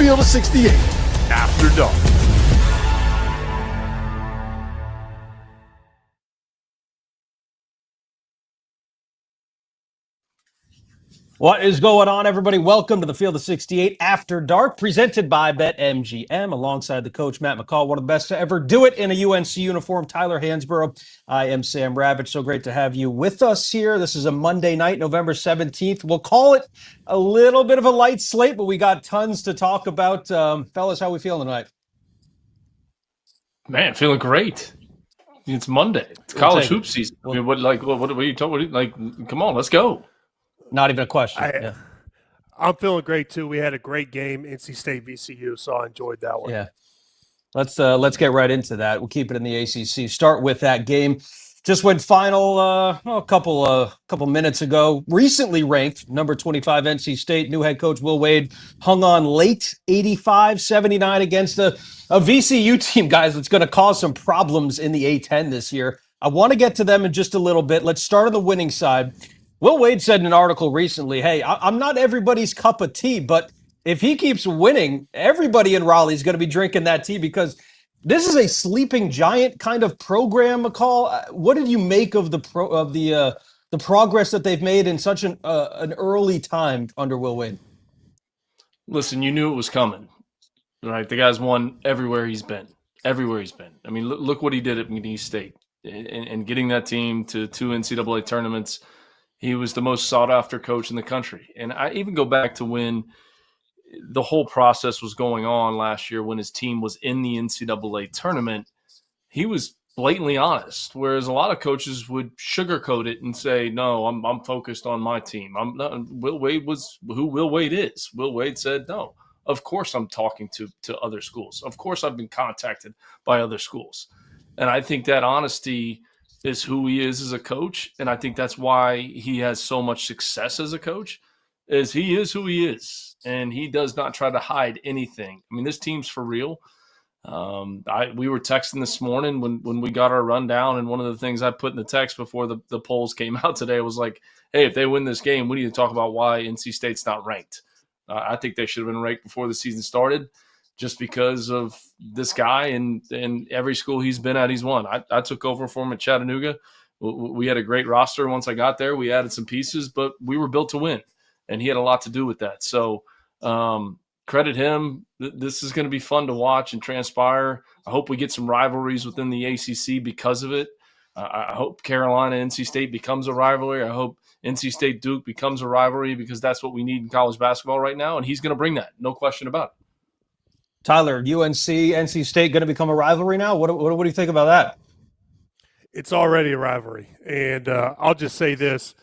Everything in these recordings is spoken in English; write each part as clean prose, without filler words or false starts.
Field of 68 After Dark. What is going on, everybody? Welcome to the Field of 68 After Dark, presented by BetMGM, alongside the coach, Matt McCall, one of the best to ever do it in a UNC uniform, Tyler Hansbrough. I am Sam Ravech. So great to have you with us here. This is a Monday night, November 17th. We'll call it a little bit of a light slate, but we got tons to talk about. Fellas, how we feeling tonight? Man, feeling great. It's Monday. It's college hoop season. I mean, what are you talking? Like, come on, let's go. Not even a question. I'm feeling great too. We had a great game, NC State VCU, so I enjoyed that one. Yeah. Let's get right into that. We'll keep it in the ACC. Start with that game. Just went final a couple minutes ago. Recently ranked number 25 NC State. New head coach Will Wade hung on late, 85-79 against a VCU team, guys, that's going to cause some problems in the A-10 this year. I want to get to them in just a little bit. Let's start on the winning side. Will Wade said in an article recently, hey, I'm not everybody's cup of tea, but if he keeps winning, everybody in Raleigh is going to be drinking that tea because this is a sleeping giant kind of program, McCall. What did you make of the progress that they've made in such an early time under Will Wade? Listen, you knew it was coming, right? The guy's won everywhere he's been. Everywhere he's been. I mean, look what he did at McNeese State and getting that team to 2 NCAA tournaments. He was the most sought-after coach in the country. And I even go back to when the whole process was going on last year when his team was in the NCAA tournament. He was blatantly honest, whereas a lot of coaches would sugarcoat it and say, no, I'm focused on my team. I'm not. Will Wade was who Will Wade is. Will Wade said, no, of course I'm talking to other schools. Of course I've been contacted by other schools. And I think that honesty is who he is as a coach, and I think that's why he has so much success as a coach, is he is who he is, and he does not try to hide anything. I mean, this team's for real. We were texting this morning when we got our rundown, and one of the things I put in the text before the polls came out today was like, hey, if they win this game, we need to talk about why NC State's not ranked. I think they should have been ranked before the season started, just because of this guy and every school he's been at, he's won. I took over for him at Chattanooga. We had a great roster once I got there. We added some pieces, but we were built to win, and he had a lot to do with that. So credit him. This is going to be fun to watch and transpire. I hope we get some rivalries within the ACC because of it. I hope Carolina-NC State becomes a rivalry. I hope NC State-Duke becomes a rivalry because that's what we need in college basketball right now, and he's going to bring that, no question about it. Tyler, UNC, NC State going to become a rivalry now? What do you think about that? It's already a rivalry. And I'll just say this.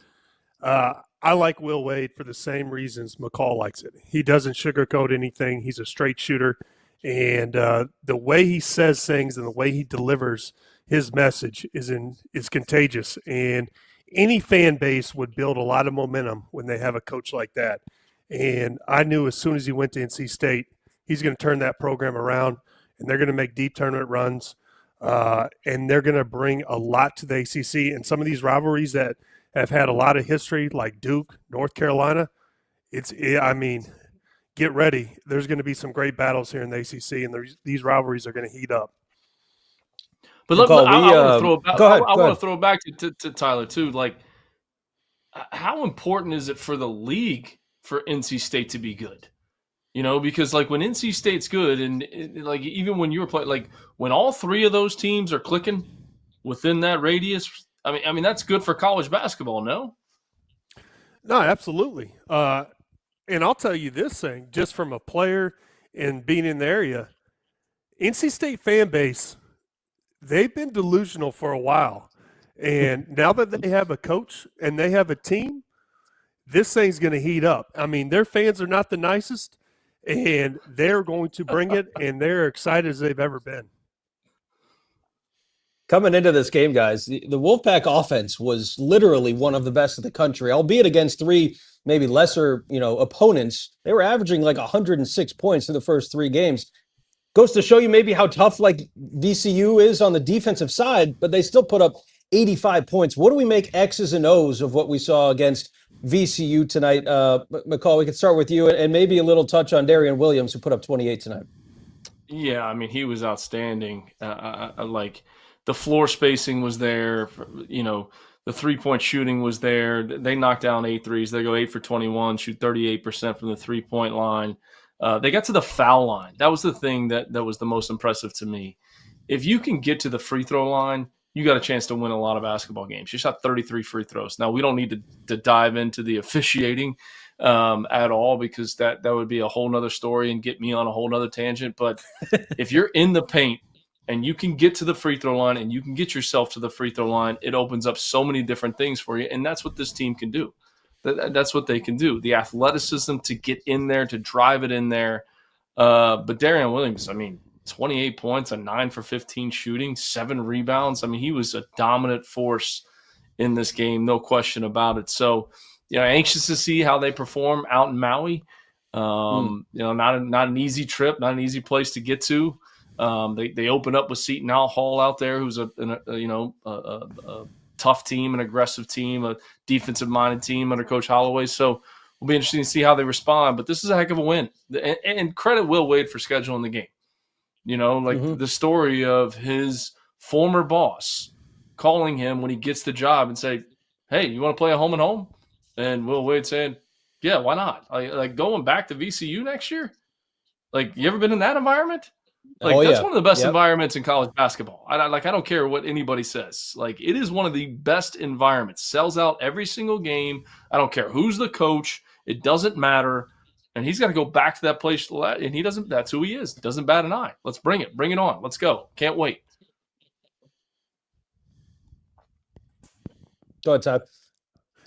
I like Will Wade for the same reasons McCall likes it. He doesn't sugarcoat anything. He's a straight shooter. And the way he says things and the way he delivers his message is contagious. And any fan base would build a lot of momentum when they have a coach like that. And I knew as soon as he went to NC State, he's going to turn that program around, and they're going to make deep tournament runs, and they're going to bring a lot to the ACC. And some of these rivalries that have had a lot of history, like Duke, North Carolina, get ready. There's going to be some great battles here in the ACC, and these rivalries are going to heat up. But I want to throw it back to Tyler, too. Like, how important is it for the league for NC State to be good? You know, because like when NC State's good and like even when you were playing, like when all three of those teams are clicking within that radius, I mean that's good for college basketball, no? No, absolutely. And I'll tell you this thing, just from a player and being in the area, NC State fan base, they've been delusional for a while. And now that they have a coach and they have a team, this thing's going to heat up. I mean, their fans are not the nicest, and they're going to bring it, and they're excited as they've ever been. Coming into this game, guys, the Wolfpack offense was literally one of the best in the country, albeit against three maybe lesser, opponents. They were averaging like 106 points in the first three games. Goes to show you maybe how tough like VCU is on the defensive side, but they still put up 85 points. What do we make X's and O's of what we saw against VCU tonight? McCall, we could start with you, and maybe a little touch on Darian Williams, who put up 28 tonight. Yeah, I mean, he was outstanding. Like the floor spacing was there. The three-point shooting was there. They knocked down 8 threes. They go 8 for 21, shoot 38% from the three-point line. They got to the foul line. That was the thing that was the most impressive to me. If you can get to the free throw line, you got a chance to win a lot of basketball games. You shot 33 free throws. Now, we don't need to dive into the officiating at all, because that would be a whole nother story and get me on a whole nother tangent. But if you're in the paint and you can get to the free throw line and you can get yourself to the free throw line, it opens up so many different things for you. And that's what this team can do. That's what they can do. The athleticism to get in there, to drive it in there. But Darian Williams, I mean, 28 points, a 9 for 15 shooting, 7 rebounds. I mean, he was a dominant force in this game, no question about it. So, anxious to see how they perform out in Maui. Not an easy trip, not an easy place to get to. They open up with Seton Hall out there, who's a tough team, an aggressive team, a defensive-minded team under Coach Holloway. So it'll be interesting to see how they respond. But this is a heck of a win. And credit Will Wade for scheduling the game. The story of his former boss calling him when he gets the job and say, hey, you want to play a home and home? And Will Wade saying, yeah, why not? Like going back to VCU next year? Like, you ever been in that environment? That's one of the best environments in college basketball. I don't care what anybody says. Like, it is one of the best environments. Sells out every single game. I don't care who's the coach. It doesn't matter. And he's got to go back to that place. And he doesn't. That's who he is. Doesn't bat an eye. Let's bring it. Bring it on. Let's go. Can't wait. Go ahead, Todd.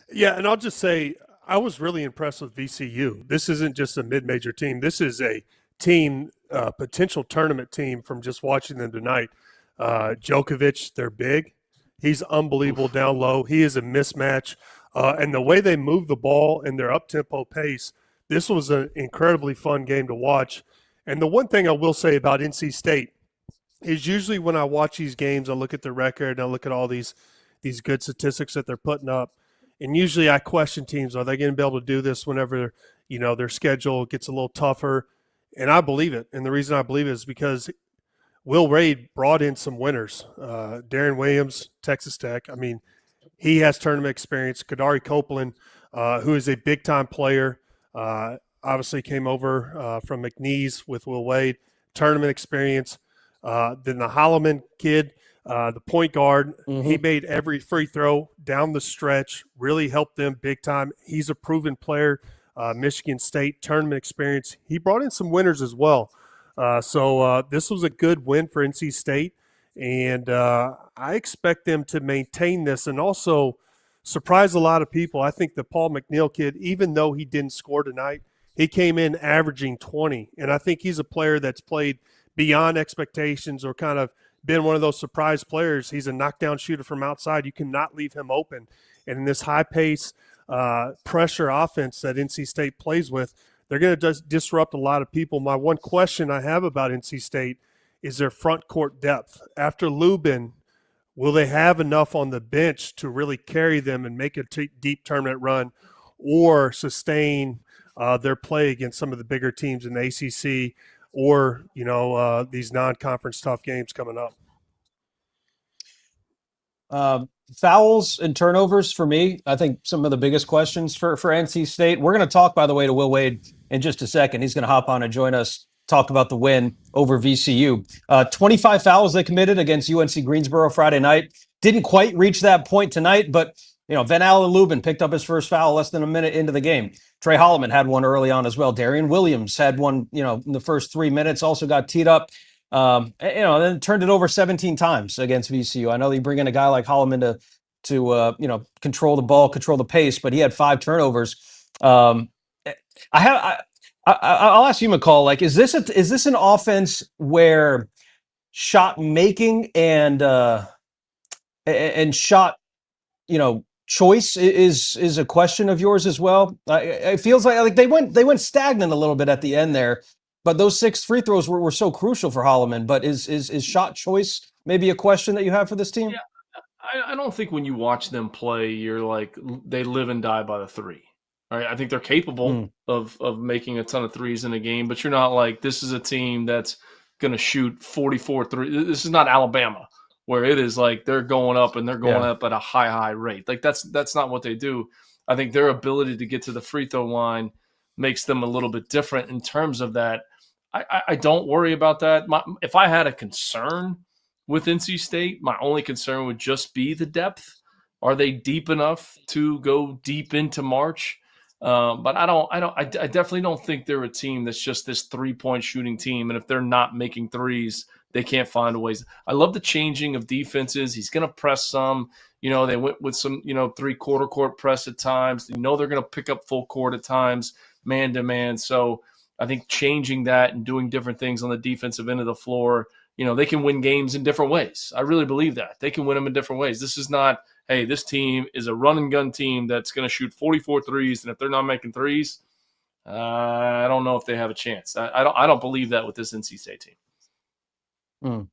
Yeah, and I'll just say I was really impressed with VCU. This isn't just a mid-major team. This is a team, potential tournament team from just watching them tonight. Djokovic, they're big. He's unbelievable down low. He is a mismatch. And the way they move the ball and their up-tempo pace, this was an incredibly fun game to watch. And the one thing I will say about NC State is usually when I watch these games, I look at the record and I look at all these good statistics that they're putting up. And usually I question teams, are they going to be able to do this whenever, their schedule gets a little tougher? And I believe it. And the reason I believe it is because Will Wade brought in some winners. Darian Williams, Texas Tech. I mean, he has tournament experience. Kadari Copeland, who is a big-time player, obviously came over from McNeese with Will Wade, tournament experience. Then the Holloman kid, the point guard, he made every free throw down the stretch, really helped them big time. He's a proven player, Michigan State, tournament experience. He brought in some winners as well. So this was a good win for NC State, and I expect them to maintain this and also surprise a lot of people. I think the Paul McNeil kid, even though he didn't score tonight, he came in averaging 20, and I think he's a player that's played beyond expectations or kind of been one of those surprise players. He's a knockdown shooter from outside. You cannot leave him open. And in this high-pace pressure offense that NC State plays with, they're going to just disrupt a lot of people. My one question I have about NC State is their front court depth. After Lubin, will they have enough on the bench to really carry them and make a deep tournament run or sustain their play against some of the bigger teams in the ACC or, these non-conference tough games coming up? Fouls and turnovers for me, I think some of the biggest questions for NC State. We're going to talk, by the way, to Will Wade in just a second. He's going to hop on and join us, talk about the win over VCU. 25 fouls they committed against UNC Greensboro Friday night. Didn't quite reach that point tonight, but Van Allen Lubin picked up his first foul less than a minute into the game. Trey Holloman had one early on as well. Darian Williams had one, in the first 3 minutes, also got teed up. Then turned it over 17 times against VCU. I know you bring in a guy like Holloman to control the ball, control the pace, but he had 5 turnovers. I'll ask you, McCall, like, is this an offense where shot making and shot, choice is a question of yours as well? It feels like they went stagnant a little bit at the end there. But those 6 free throws were so crucial for Holloman. But is shot choice maybe a question that you have for this team? Yeah, I don't think when you watch them play, you're like they live and die by the three. Right? I think they're capable of making a ton of threes in a game, but you're not like this is a team that's going to shoot 44 threes. This is not Alabama where it is like they're going up and they're going up at a high rate. Like that's not what they do. I think their ability to get to the free throw line makes them a little bit different in terms of that. I don't worry about that. If I had a concern with NC State, my only concern would just be the depth. Are they deep enough to go deep into March? But I definitely don't think they're a team that's just this 3-point shooting team. And if they're not making threes, they can't find ways. I love the changing of defenses. He's going to press some. They went with some, 3/4 court press at times. They're going to pick up full court at times, man to man. So I think changing that and doing different things on the defensive end of the floor, they can win games in different ways. I really believe that. They can win them in different ways. This is not, hey, this team is a run and gun team that's going to shoot 44 threes, and if they're not making threes, I don't know if they have a chance. I don't believe that with this NC State team.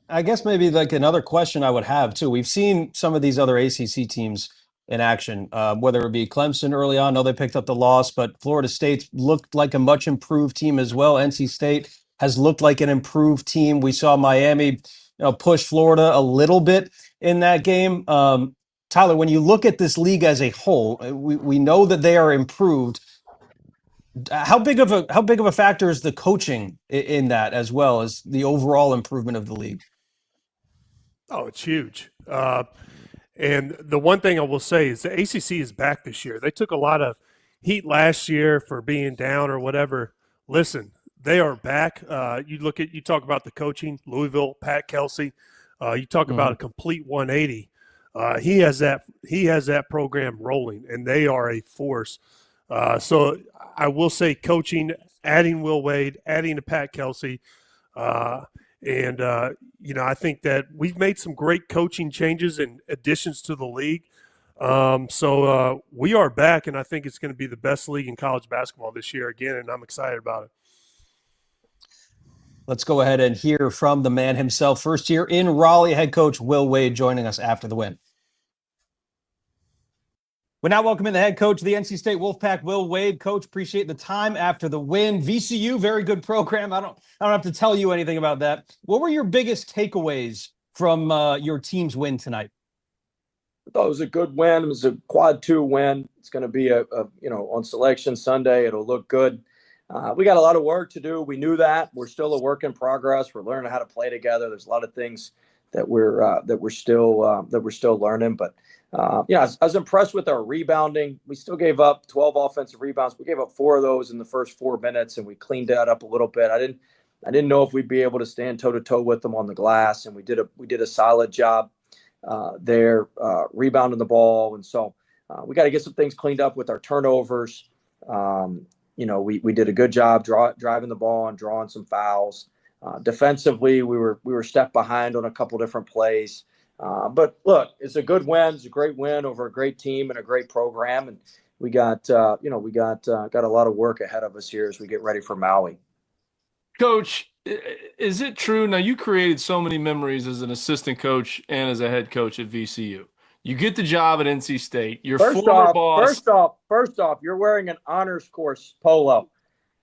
I guess maybe like another question I would have too. We've seen some of these other ACC teams in action, whether it be Clemson early on. I know they picked up the loss, but Florida State looked like a much improved team as well. NC State has looked like an improved team. We saw Miami push Florida a little bit in that game. Tyler, when you look at this league as a whole, we know that they are improved. How big of a factor is the coaching in that, as well as the overall improvement of the league? Oh, it's huge. And the one thing I will say is the ACC is back this year. They took a lot of heat last year for being down or whatever. Listen, they are back. You talk about the coaching, Louisville, Pat Kelsey. You talk about a complete 180. He has that program rolling, and they are a force. So I will say coaching, adding Will Wade, adding to Pat Kelsey, I think that we've made some great coaching changes and additions to the league. So we are back, and I think it's going to be the best league in college basketball this year again, and I'm excited about it. Let's go ahead and hear from the man himself. First year in Raleigh, head coach Will Wade joining us after the win. We're now welcoming the head coach of the NC State Wolfpack, Will Wade. Coach, appreciate the time after the win. VCU, very good program. I don't have to tell you anything about that. What were your biggest takeaways from your team's win tonight? I thought it was a good win. It was a quad 2 win. It's going to be on Selection Sunday. It'll look good. We got a lot of work to do. We knew that. We're still a work in progress. We're learning how to play together. There's a lot of things that we're still learning. But I was impressed with our rebounding. We still gave up 12 offensive rebounds. We gave up 4 of those in the first 4 minutes, and we cleaned that up a little bit. I didn't know if we'd be able to stand toe to toe with them on the glass, and we did a solid job there rebounding the ball. And so we got to get some things cleaned up with our turnovers. We did a good job driving the ball and drawing some fouls. Defensively, we were stepped behind on a couple different plays. But look, it's a good win. It's a great win over a great team and a great program. And we got a lot of work ahead of us here as we get ready for Maui. Coach, is it true? Now, you created so many memories as an assistant coach and as a head coach at VCU. You get the job at NC State. Your former boss. First off, you're wearing an honors course polo.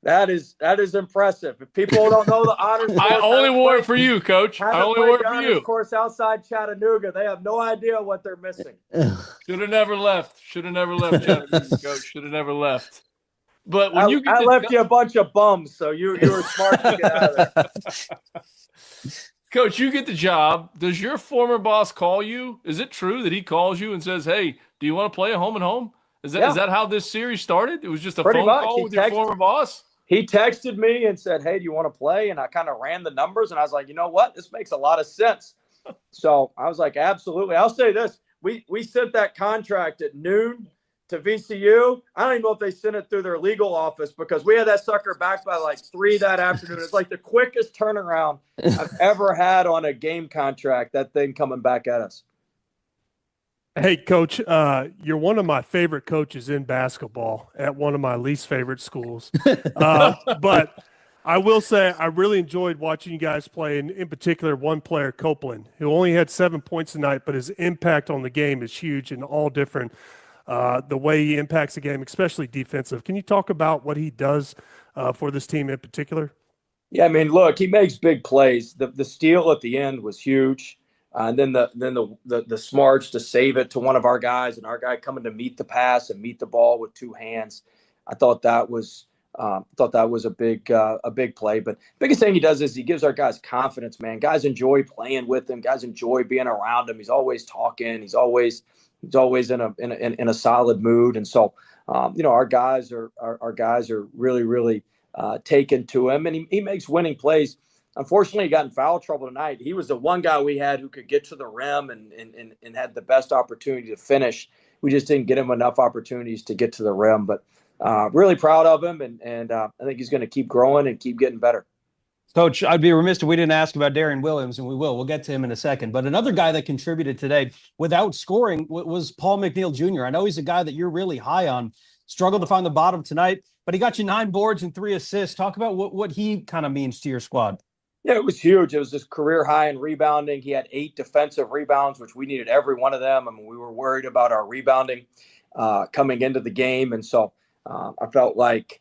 That is impressive. If people don't know the honors course, I only wore it for you, Coach. I only wore it for you. Of course, outside Chattanooga, they have no idea what they're missing. Should have never left. Chattanooga, Coach. Should have never left. But when I left you a bunch of bums, so you were smart to get out of there. Coach, you get the job. Does your former boss call you? Is it true that he calls you and says, "Hey, do you want to play a home and home?" Is that how this series started? It was just a phone call with your former boss? He texted me and said, "Hey, do you want to play?" And I kind of ran the numbers, and I was like, you know what? This makes a lot of sense. So I was like, absolutely. I'll say this. We sent that contract at noon to VCU. I don't even know if they sent it through their legal office because we had that sucker back by like 3 that afternoon. It's like the quickest turnaround I've ever had on a game contract, that thing coming back at us. Hey, Coach, you're one of my favorite coaches in basketball at one of my least favorite schools. But I will say I really enjoyed watching you guys play, and in particular one player, Copeland, who only had 7 points tonight, but his impact on the game is huge in all different the way he impacts the game, especially defensive. Can you talk about what he does for this team in particular? Yeah, I mean, look, he makes big plays. The steal at the end was huge. And then the smarts to save it to one of our guys, and our guy coming to meet the pass and meet the ball with two hands. I thought that was a big play. But biggest thing he does is he gives our guys confidence, man. Guys enjoy playing with him. Guys enjoy being around him. He's always talking. He's always in a solid mood. And so, our guys are really taken to him, and he makes winning plays. Unfortunately, he got in foul trouble tonight. He was the one guy we had who could get to the rim and had the best opportunity to finish. We just didn't get him enough opportunities to get to the rim. But really proud of him, and I think he's going to keep growing and keep getting better. Coach, I'd be remiss if we didn't ask about Darian Williams, and we will. We'll get to him in a second. But another guy that contributed today without scoring was Paul McNeil Jr. I know he's a guy that you're really high on. Struggled to find the bottom tonight, but he got you 9 boards and 3 assists. Talk about what he kind of means to your squad. Yeah, it was huge. It was his career high in rebounding. He had 8 defensive rebounds, which we needed every one of them. I mean, we were worried about our rebounding coming into the game, and so I felt like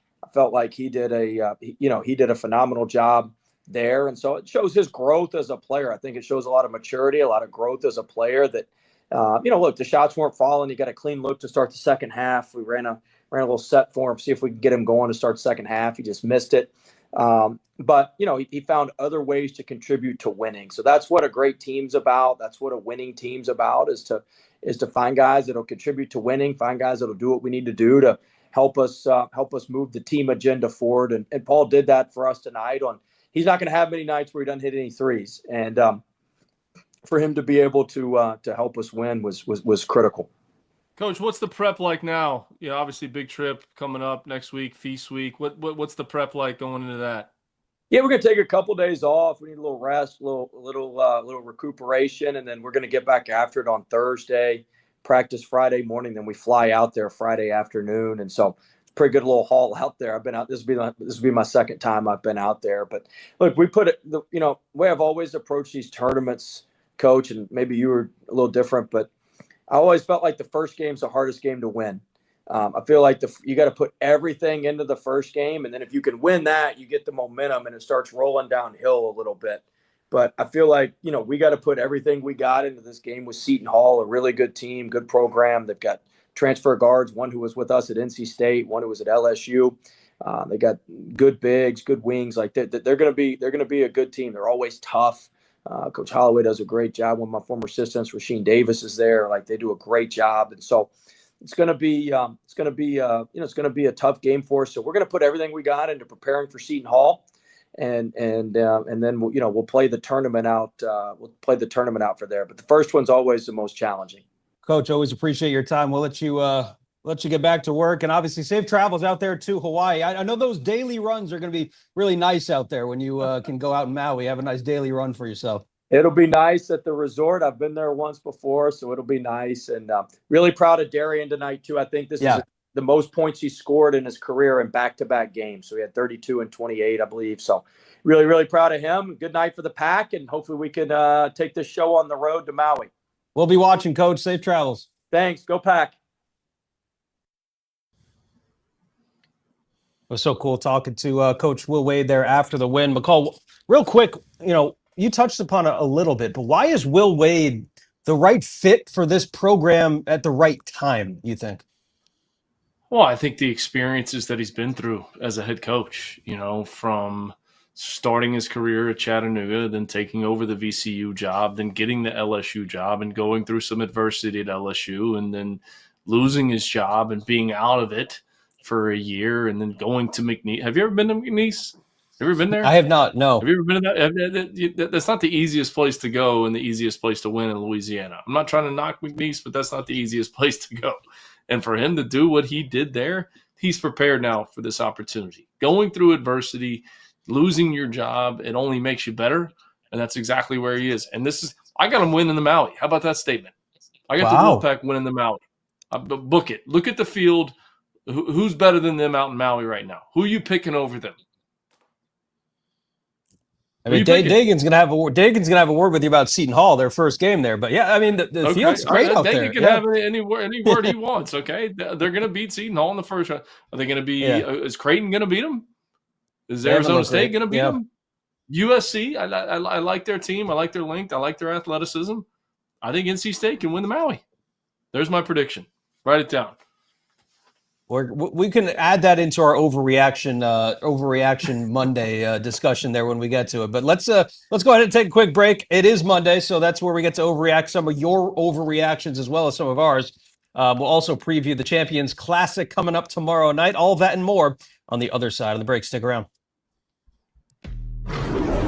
he did a phenomenal job there. And so it shows his growth as a player. I think it shows a lot of maturity, a lot of growth as a player. That look, the shots weren't falling. He got a clean look to start the second half. We ran a little set for him, see if we could get him going to start the second half. He just missed it. But he found other ways to contribute to winning. So that's what a great team's about. That's what a winning team's about, is to find guys that'll contribute to winning, find guys that'll do what we need to do to help us move the team agenda forward. And Paul did that for us tonight. He's not going to have many nights where he doesn't hit any threes. And for him to be able to help us win was critical. Coach, what's the prep like now? Obviously big trip coming up next week, feast week. What's the prep like going into that? Yeah, we're going to take a couple days off. We need a little rest, a little recuperation, and then we're going to get back after it on Thursday, practice Friday morning, then we fly out there Friday afternoon. And so it's a pretty good little haul out there. I've been out. This will be my second time I've been out there. But look, we put it, the way I've always approached these tournaments, Coach, and maybe you were a little different, but I always felt like the first game's the hardest game to win. I feel like you got to put everything into the first game, and then if you can win that, you get the momentum and it starts rolling downhill a little bit. But I feel like, we got to put everything we got into this game with Seton Hall, a really good team, good program. They've got transfer guards, one who was with us at NC State, one who was at LSU. They got good bigs, good wings. Like they're going to be a good team. They're always tough. Coach Holloway does a great job. One of my former assistants, Rasheem Davis, is there. Like they do a great job, and so it's going to be a tough game for us. So we're going to put everything we got into preparing for Seton Hall, and then we'll play the tournament out. We'll play the tournament out for there. But the first one's always the most challenging. Coach, always appreciate your time. We'll let you get back to work, and obviously safe travels out there to Hawaii. I know those daily runs are going to be really nice out there when you can go out in Maui. Have a nice daily run for yourself. It'll be nice at the resort. I've been there once before, so it'll be nice. And really proud of Darian tonight, too. I think this is the most points he scored in his career in back-to-back games. So he had 32 and 28, I believe. So really, really proud of him. Good night for the Pack, and hopefully we can take this show on the road to Maui. We'll be watching, Coach. Safe travels. Thanks. Go Pack. It was so cool talking to Coach Will Wade there after the win. McCall, real quick, you touched upon it a little bit, but why is Will Wade the right fit for this program at the right time, you think? Well, I think the experiences that he's been through as a head coach, from starting his career at Chattanooga, then taking over the VCU job, then getting the LSU job and going through some adversity at LSU, and then losing his job and being out of it for a year, and then going to McNeese. Have you ever been to McNeese? Have you ever been there? I have not, no. Have you ever been to that? That's not the easiest place to go and the easiest place to win in Louisiana. I'm not trying to knock McNeese, but that's not the easiest place to go. And for him to do what he did there, he's prepared now for this opportunity. Going through adversity, losing your job, it only makes you better, and that's exactly where he is. And I got him winning the Maui. How about that statement? I got the Wolfpack winning the Maui. Book it. Look at the field. Who's better than them out in Maui right now? Who are you picking over them? I mean, Dagan's gonna have a word with you about Seton Hall, their first game there. But yeah, I mean, the field's great out there. Dagan can have any word he wants. Okay, they're gonna beat Seton Hall in the first round. Are they gonna be? Is Creighton gonna beat them? Is Arizona State gonna beat them? USC, I like their team. I like their length. I like their athleticism. I think NC State can win the Maui. There's my prediction. Write it down. We can add that into our overreaction Monday discussion there when we get to it. But let's go ahead and take a quick break. It is Monday, so that's where we get to overreact some of your overreactions as well as some of ours. We'll also preview the Champions Classic coming up tomorrow night. All of that and more on the other side of the break. Stick around.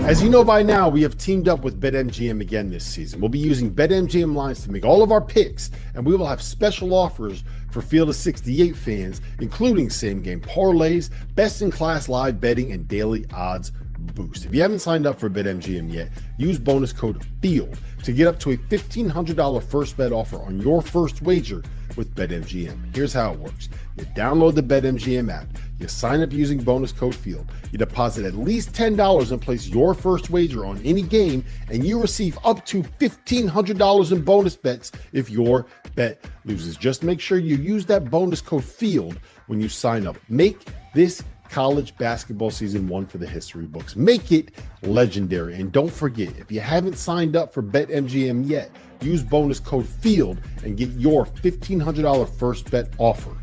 As you know by now, we have teamed up with BetMGM again this season. We'll be using BetMGM lines to make all of our picks, and we will have special offers for Field of 68 fans, including same-game parlays, best-in-class live betting, and daily odds boost. If you haven't signed up for BetMGM yet, use bonus code FIELD to get up to a $1,500 first bet offer on your first wager with BetMGM. Here's how it works. You download the BetMGM app. You sign up using bonus code FIELD. You deposit at least $10 and place your first wager on any game, and you receive up to $1,500 in bonus bets if your bet loses. Just make sure you use that bonus code FIELD when you sign up. Make this college basketball season one for the history books. Make it legendary. And don't forget, if you haven't signed up for BetMGM yet, use bonus code FIELD and get your $1,500 first bet offer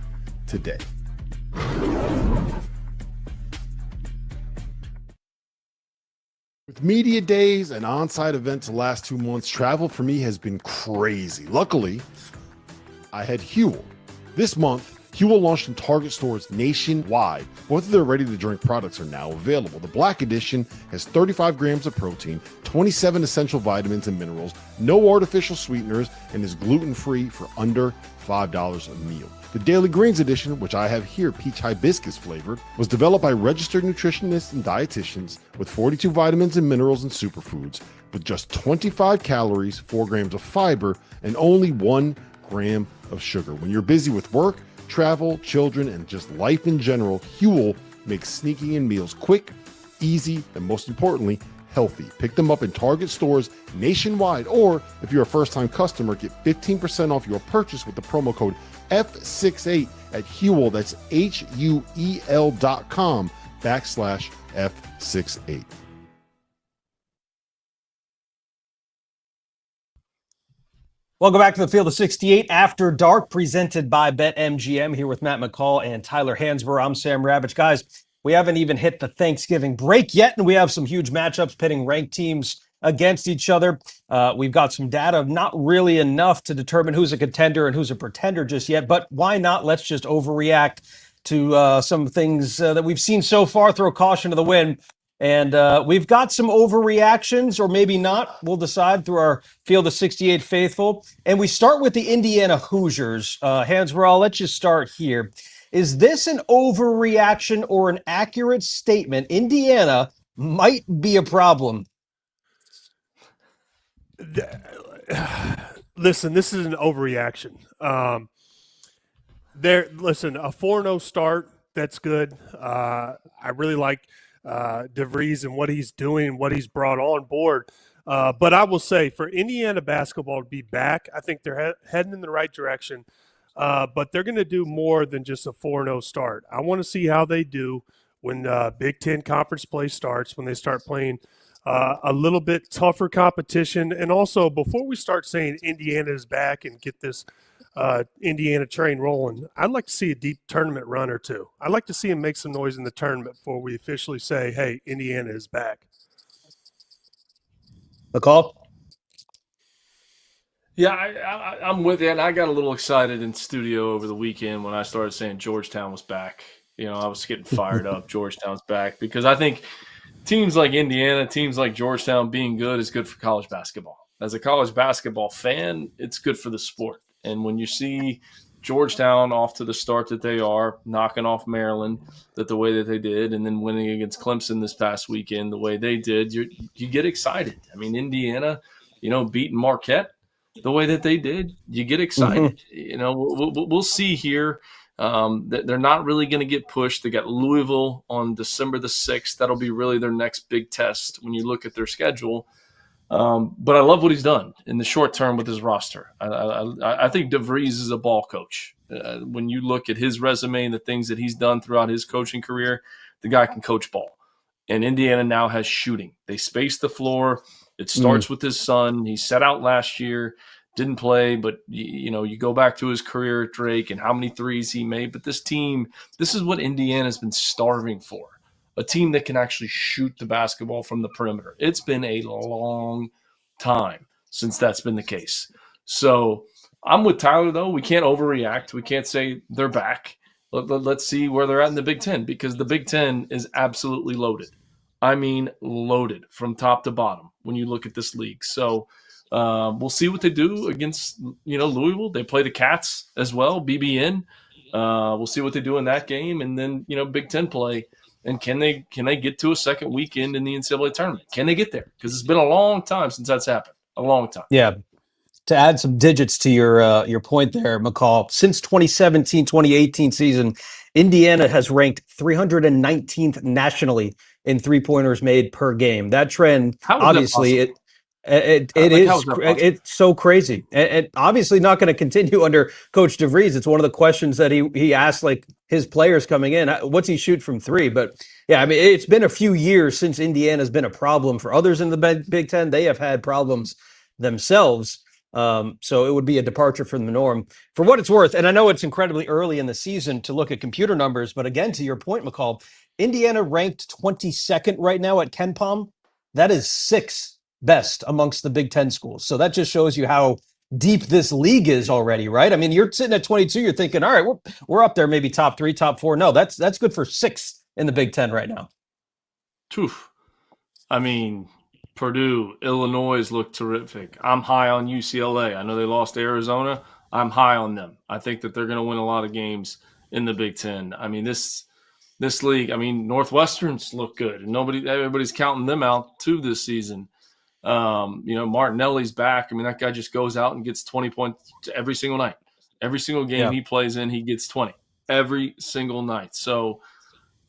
today. With media days and on-site events the last 2 months, travel for me has been crazy. Luckily, I had Huel. This month, Huel launched in Target stores nationwide. Both of their ready-to-drink products are now available. The Black Edition has 35 grams of protein, 27 essential vitamins and minerals, no artificial sweeteners, and is gluten-free for under $5 a meal. The Daily Greens Edition, which I have here, peach hibiscus flavored, was developed by registered nutritionists and dietitians with 42 vitamins and minerals and superfoods, with just 25 calories, 4 grams of fiber, and only 1 gram of sugar. When you're busy with work, travel, children, and just life in general, Huel makes sneaking in meals quick, easy, and most importantly, healthy. Pick them up in Target stores nationwide, or if you're a first-time customer, get 15% off your purchase with the promo code F68 at Huel. That's HUEL.com/F68. Welcome back to the Field of 68 After Dark, presented by BetMGM. Here with Matt McCall and Tyler Hansbrough. I'm Sam Ravech. Guys, we haven't even hit the Thanksgiving break yet, and we have some huge matchups pitting ranked teams against each other. We've got some data, not really enough to determine who's a contender and who's a pretender just yet, but why not? Let's just overreact to some things that we've seen so far, throw caution to the wind. And we've got some overreactions, or maybe not. We'll decide through our Field of 68 faithful. And we start with the Indiana Hoosiers. Hansbrough, I'll let you start here. Is this an overreaction or an accurate statement? Indiana might be a problem. Listen, this is an overreaction. Listen, a 4-0 start, that's good. I really like DeVries and what he's doing, what he's brought on board. But I will say, for Indiana basketball to be back, I think they're heading in the right direction. But they're going to do more than just a 4-0 start. I want to see how they do when Big Ten conference play starts, when they start playing a little bit tougher competition. And also, before we start saying Indiana is back and get this Indiana train rolling, I'd like to see a deep tournament run or two. I'd like to see him make some noise in the tournament before we officially say, hey, Indiana is back. McCall? Yeah, I'm with you. And I got a little excited in studio over the weekend when I started saying Georgetown was back. You know, I was getting fired up. Georgetown's back, because I think teams like Indiana, teams like Georgetown being good is good for college basketball. As a college basketball fan, it's good for the sport. And when you see Georgetown off to the start that they are, knocking off Maryland the way that they did, and then winning against Clemson this past weekend the way they did, you get excited. I mean, Indiana, beating Marquette the way that they did, you get excited. Mm-hmm. We'll see here They're not really going to get pushed. They got Louisville on December the 6th. That'll be really their next big test when you look at their schedule. But I love what he's done in the short term with his roster. I think DeVries is a ball coach. When you look at his resume and the things that he's done throughout his coaching career, the guy can coach ball. And Indiana now has shooting. They space the floor. It starts with his son. He set out last year, didn't play, but you go back to his career at Drake and how many threes he made. But this team, this is what Indiana's been starving for. A team that can actually shoot the basketball from the perimeter. It's been a long time since that's been the case. So I'm with Tyler, though. We can't overreact. We can't say they're back. Let's see where they're at in the Big Ten, because the Big Ten is absolutely loaded. I mean, loaded from top to bottom when you look at this league. So we'll see what they do against Louisville. They play the Cats as well, BBN. We'll see what they do in that game, and then Big Ten play. And can they get to a second weekend in the NCAA tournament? Can they get there? Because it's been a long time since that's happened. A long time. Yeah. To add some digits to your point there, McCall, since 2017, 2018 season, Indiana has ranked 319th nationally in three-pointers made per game. That trend, obviously, it's so crazy. And obviously not going to continue under Coach DeVries. It's one of the questions that he asked his players coming in. What's he shoot from three? But yeah, I mean, it's been a few years since Indiana's been a problem for others in the Big Ten. They have had problems themselves. So it would be a departure from the norm. For what it's worth, and I know it's incredibly early in the season to look at computer numbers, but again, to your point, McCall, Indiana ranked 22nd right now at KenPom. That is sixth best amongst the Big Ten schools. So that just shows you how deep this league is already, right? I mean, you're sitting at 22, you're thinking, all right, we're up there, maybe top three, top four. No, that's good for sixth in the Big Ten right now. Oof. I mean, Purdue, Illinois look terrific. I'm high on UCLA. I know they lost to Arizona. I'm high on them. I think that they're going to win a lot of games in the Big Ten. I mean, this league, I mean, Northwestern's look good. And everybody's counting them out too this season. Martinelli's back. I mean, that guy just goes out and gets 20 points every single night. Every single game he plays in, he gets 20 every single night. So,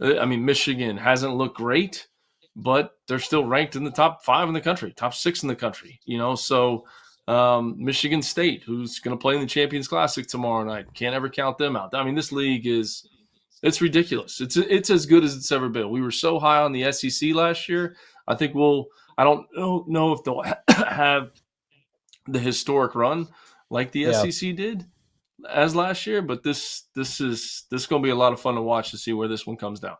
I mean, Michigan hasn't looked great, but they're still ranked in the top 5 in the country, top 6 in the country, So Michigan State, who's going to play in the Champions Classic tomorrow night, can't ever count them out. I mean, this league it's ridiculous. It's as good as it's ever been. We were so high on the SEC last year. I think I don't know if they'll have the historic run like the SEC did as last year, but this is going to be a lot of fun to watch to see where this one comes down.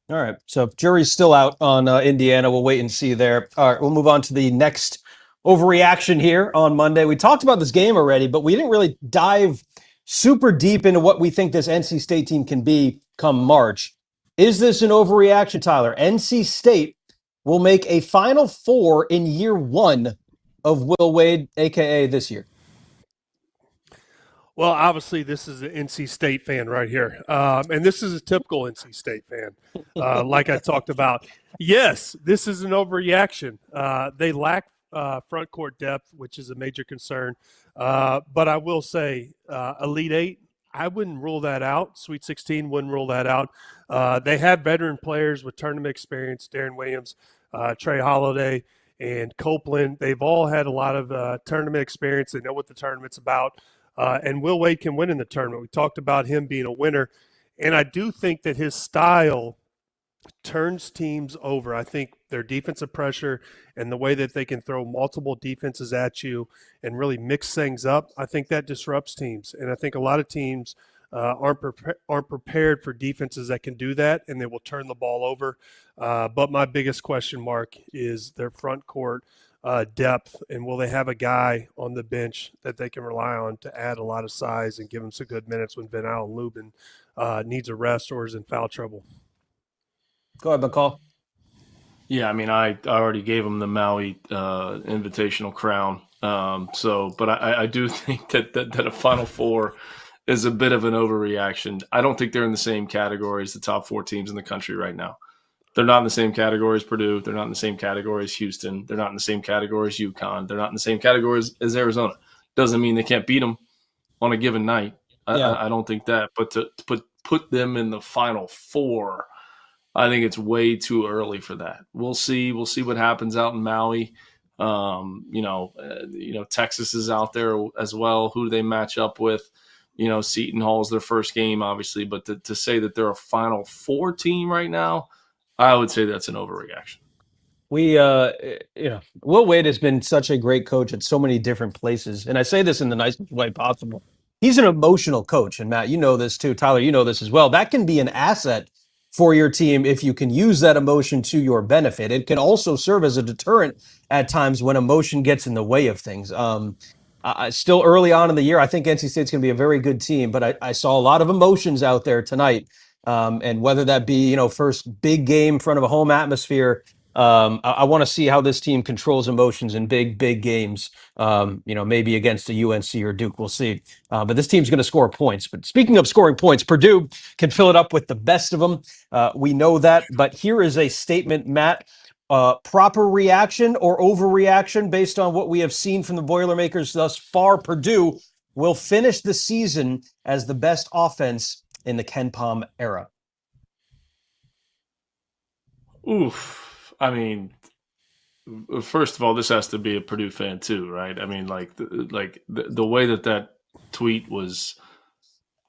All right. So jury's still out on Indiana. We'll wait and see there. All right. We'll move on to the next overreaction here on Monday. We talked about this game already, but we didn't really dive super deep into what we think this NC State team can be come March. Is this an overreaction, Tyler? NC State will make a Final Four in year one of Will Wade, a.k.a. this year. Well, obviously, this is an NC State fan right here. And this is a typical NC State fan, like I talked about. Yes, this is an overreaction. They lack front court depth, which is a major concern. But I will say Elite Eight, I wouldn't rule that out. Sweet 16 wouldn't rule that out. They have veteran players with tournament experience, Darren Williams, Trey Holiday, and Copeland. They've all had a lot of tournament experience. They know what the tournament's about. And Will Wade can win in the tournament. We talked about him being a winner. And I do think that his style turns teams over. I think their defensive pressure and the way that they can throw multiple defenses at you and really mix things up, I think that disrupts teams. And I think a lot of teams aren't prepared for defenses that can do that, and they will turn the ball over. But my biggest question mark is their front court depth, and will they have a guy on the bench that they can rely on to add a lot of size and give them some good minutes when Van Allen Lubin needs a rest or is in foul trouble? Go ahead, McCall. Yeah, I mean, I already gave him the Maui Invitational crown. But I do think that a Final Four is a bit of an overreaction. I don't think they're in the same category as the top 4 teams in the country right now. They're not in the same category as Purdue. They're not in the same category as Houston. They're not in the same category as UConn. They're not in the same category as Arizona. Doesn't mean they can't beat them on a given night. I don't think that. But to put them in the Final Four, I think it's way too early for that. We'll see. We'll see what happens out in Maui. Texas is out there as well. Who do they match up with? Seton Hall's their first game, obviously. But to say that they're a Final Four team right now, I would say that's an overreaction. Will Wade has been such a great coach at so many different places. And I say this in the nicest way possible. He's an emotional coach. And Matt, you know this too. Tyler, you know this as well. That can be an asset for your team if you can use that emotion to your benefit. It can also serve as a deterrent at times when emotion gets in the way of things. Still early on in the year, I think NC State's going to be a very good team, but I saw a lot of emotions out there tonight. And whether that be, first big game in front of a home atmosphere, I want to see how this team controls emotions in big games, maybe against a UNC or Duke. We'll see. But this team's going to score points. But speaking of scoring points, Purdue can fill it up with the best of them. We know that. But here is a statement, Matt. Proper reaction or overreaction based on what we have seen from the Boilermakers thus far. Purdue will finish the season as the best offense in the Ken Pom era. Oof. I mean, first of all, this has to be a Purdue fan too, right? I mean, the way that tweet was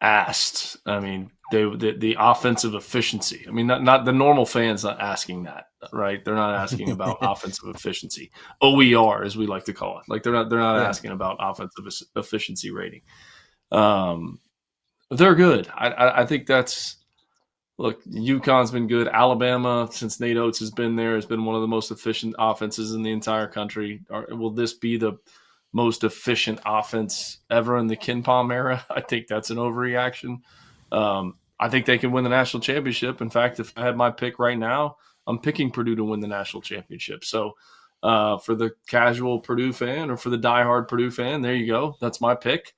asked. I mean, the offensive efficiency. I mean, not the normal fans not asking that, right? They're not asking about offensive efficiency, OER as we like to call it. Like they're not asking about offensive efficiency rating. They're good. I think that's. Look, UConn's been good. Alabama, since Nate Oates has been there, has been one of the most efficient offenses in the entire country. Will this be the most efficient offense ever in the Ken Pom era? I think that's an overreaction. I think they can win the national championship. In fact, if I had my pick right now, I'm picking Purdue to win the national championship. So for the casual Purdue fan or for the diehard Purdue fan, there you go. That's my pick.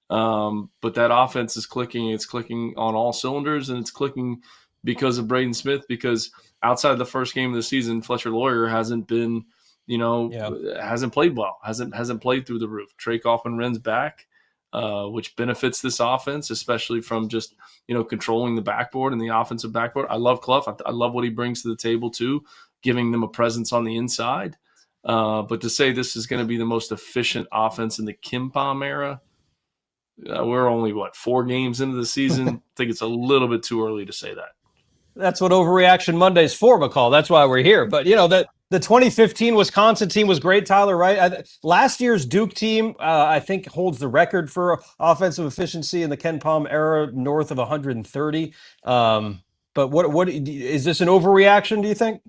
But that offense is clicking. It's clicking on all cylinders, and it's clicking because of Braden Smith, because outside of the first game of the season, Fletcher Lawyer hasn't been, hasn't played well, hasn't played through the roof. Trey Kaufman-Wren's back, which benefits this offense, especially from just, controlling the backboard and the offensive backboard. I love Clough. I love what he brings to the table too, giving them a presence on the inside. But to say this is going to be the most efficient offense in the Ken Pom era, we're only, 4 games into the season? I think it's a little bit too early to say that. That's what Overreaction Monday is for, McCall. That's why we're here. But, the 2015 Wisconsin team was great, Tyler, right? Last year's Duke team, I think, holds the record for offensive efficiency in the Ken Pom era, north of 130. But what is this an overreaction, do you think?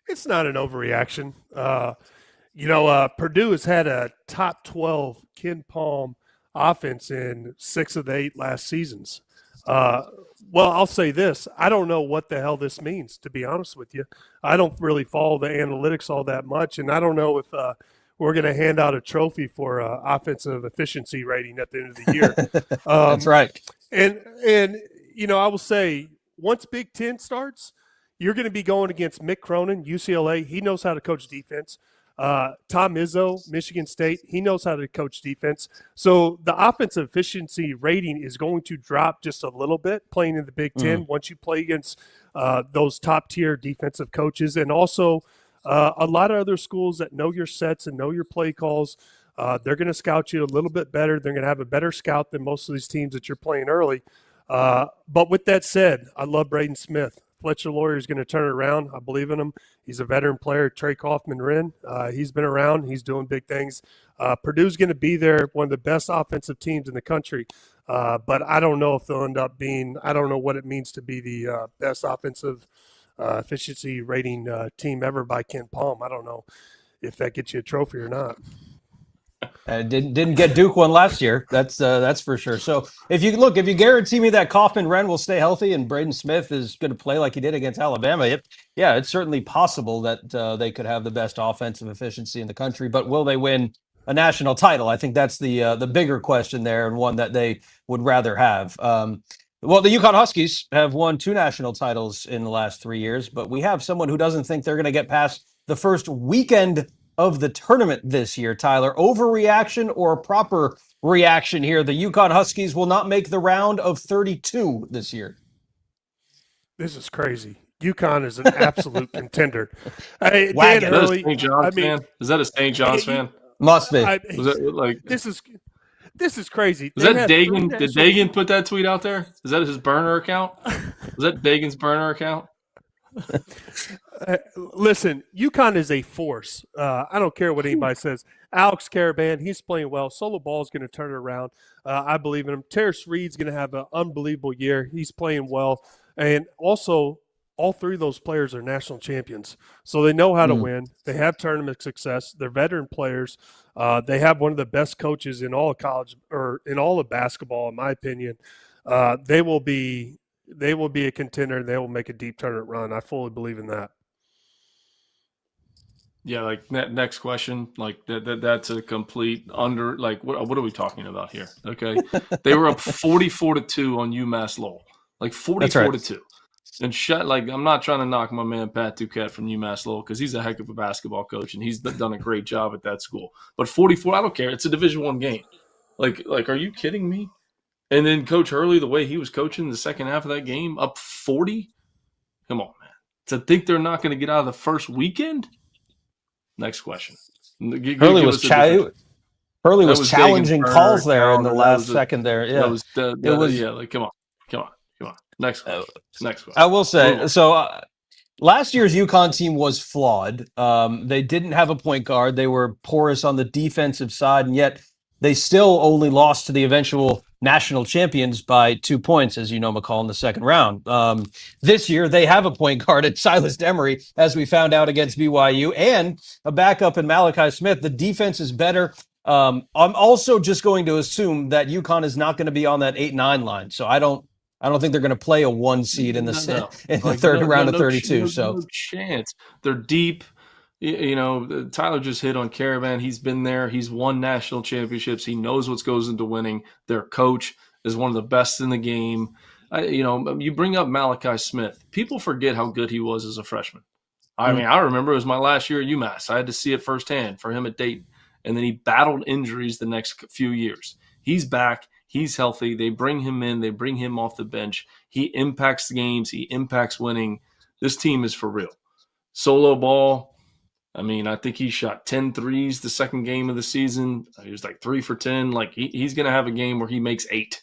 It's not an overreaction. Purdue has had a top 12 Ken Pom offense in 6 of the 8 last seasons. Well, I'll say this. I don't know what the hell this means, to be honest with you. I don't really follow the analytics all that much, and I don't know if we're going to hand out a trophy for offensive efficiency rating at the end of the year. That's right. And I will say, once Big Ten starts, you're going to be going against Mick Cronin, UCLA. He knows how to coach defense. Tom Izzo, Michigan State, he knows how to coach defense. So the offensive efficiency rating is going to drop just a little bit playing in the Big Ten once you play against those top-tier defensive coaches. And also a lot of other schools that know your sets and know your play calls, they're going to scout you a little bit better. They're going to have a better scout than most of these teams that you're playing early. But with that said, I love Braden Smith. Fletcher Lawyer is going to turn it around. I believe in him. He's a veteran player. Trey Kaufman-Wren, he's been around. He's doing big things. Purdue's going to be there, one of the best offensive teams in the country. But I don't know if they'll end up being – I don't know what it means to be the best offensive efficiency rating team ever by Ken Pom. I don't know if that gets you a trophy or not. Didn't get Duke one last year. That's for sure. So if you guarantee me that Kaufman-Wren will stay healthy and Braden Smith is going to play like he did against Alabama, it's certainly possible that they could have the best offensive efficiency in the country. But will they win a national title? I think that's the bigger question there, and one that they would rather have. Well, the UConn Huskies have won 2 national titles in the last 3 years, but we have someone who doesn't think they're going to get past the first weekend of the tournament this year. Tyler, overreaction or proper reaction here. The UConn Huskies will not make the round of 32 this year. This is crazy. UConn is an absolute contender. Dan Wagon. Is that a Hurley, St. John's fan? Is that a St. John's fan? Must be. Was that like this is crazy. Was that Dagan? Did Dagan put that tweet out there? Is that his burner account? Was that Dagan's burner account? Listen, UConn is a force. I don't care what anybody says. Alex Caravan, he's playing well. Solo Ball is going to turn it around. I believe in him. Terrace Reed's going to have an unbelievable year. He's playing well. And also, all three of those players are national champions. So they know how to win. They have tournament success. They're veteran players. They have one of the best coaches in all of college or in all of basketball, in my opinion. They will be a contender, and they will make a deep tournament run. I fully believe in that. Yeah, like next question, like that's a complete under. Like what are we talking about here? Okay, they were up 44-2 on UMass Lowell, like 44-2, and like I'm not trying to knock my man Pat Duquette from UMass Lowell because he's a heck of a basketball coach and he's done a great job at that school. But 44, I don't care. It's a Division I game. Like are you kidding me? And then Coach Hurley, the way he was coaching the second half of that game, up 40. Come on, man. To think they're not going to get out of the first weekend. Next question. Hurley was challenging calls there in the last second there. Yeah, like come on. Next question. I will say last year's UConn team was flawed. They didn't have a point guard. They were porous on the defensive side, and yet they still only lost to the eventual national champions by 2 points, as you know, McCall, in the second round. This year, they have a point guard at Silas Demery, as we found out against BYU, and a backup in Malachi Smith. The defense is better. I'm also just going to assume that UConn is not going to be on that 8-9 line. So I don't think they're going to play a 1 seed in the third round of 32. No chance. They're deep. You know, Tyler just hit on Caravan. He's been there. He's won national championships. He knows what goes into winning. Their coach is one of the best in the game. You bring up Malachi Smith. People forget how good he was as a freshman. I mean, I remember it was my last year at UMass. I had to see it firsthand for him at Dayton. And then he battled injuries the next few years. He's back. He's healthy. They bring him in. They bring him off the bench. He impacts the games. He impacts winning. This team is for real. Solo Ball. I mean, I think he shot 10 threes the second game of the season. He was like 3 for 10. Like he's going to have a game where he makes 8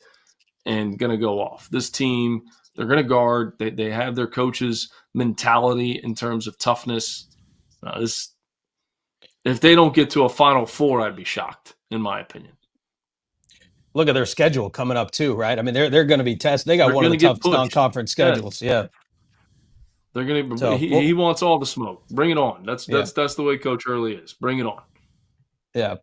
and going to go off. This team, they're going to guard. They have their coach's mentality in terms of toughness. If they don't get to a Final Four, I'd be shocked, in my opinion. Look at their schedule coming up too, right? I mean, they're going to be tested. They got one of the toughest non-conference schedules. Yeah. They're going to. He wants all the smoke. Bring it on. That's the way Coach Hurley is. Bring it on. Yeah,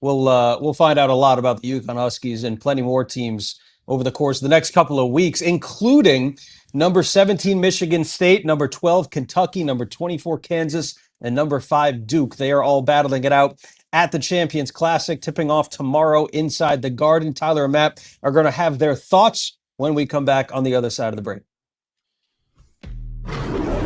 we'll find out a lot about the UConn Huskies and plenty more teams over the course of the next couple of weeks, including number 17 Michigan State, number 12 Kentucky, number 24 Kansas, and number 5 Duke. They are all battling it out at the Champions Classic, tipping off tomorrow inside the Garden. Tyler and Matt are going to have their thoughts when we come back on the other side of the break.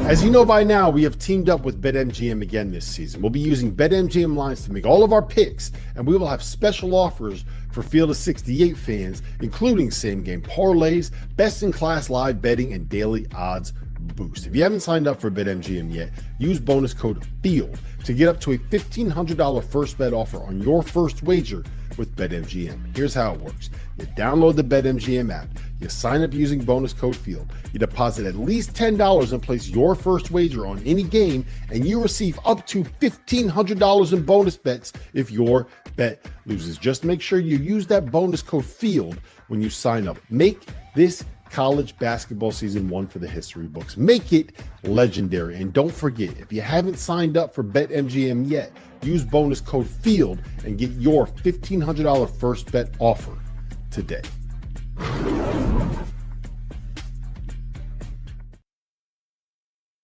As you know by now, we have teamed up with BetMGM again this season. We'll be using BetMGM lines to make all of our picks, and we will have special offers for Field of 68 fans, including same-game parlays, best-in-class live betting, and daily odds boost. If you haven't signed up for BetMGM yet, use bonus code FIELD to get up to a $1,500 first bet offer on your first wager with BetMGM. Here's how it works. You download the BetMGM app. You sign up using bonus code FIELD. You deposit at least $10 and place your first wager on any game, and you receive up to $1,500 in bonus bets if your bet loses. Just make sure you use that bonus code FIELD when you sign up. Make this college basketball season one for the history books. Make it legendary. And don't forget, if you haven't signed up for BetMGM yet, use bonus code FIELD and get your $1,500 first bet offer today.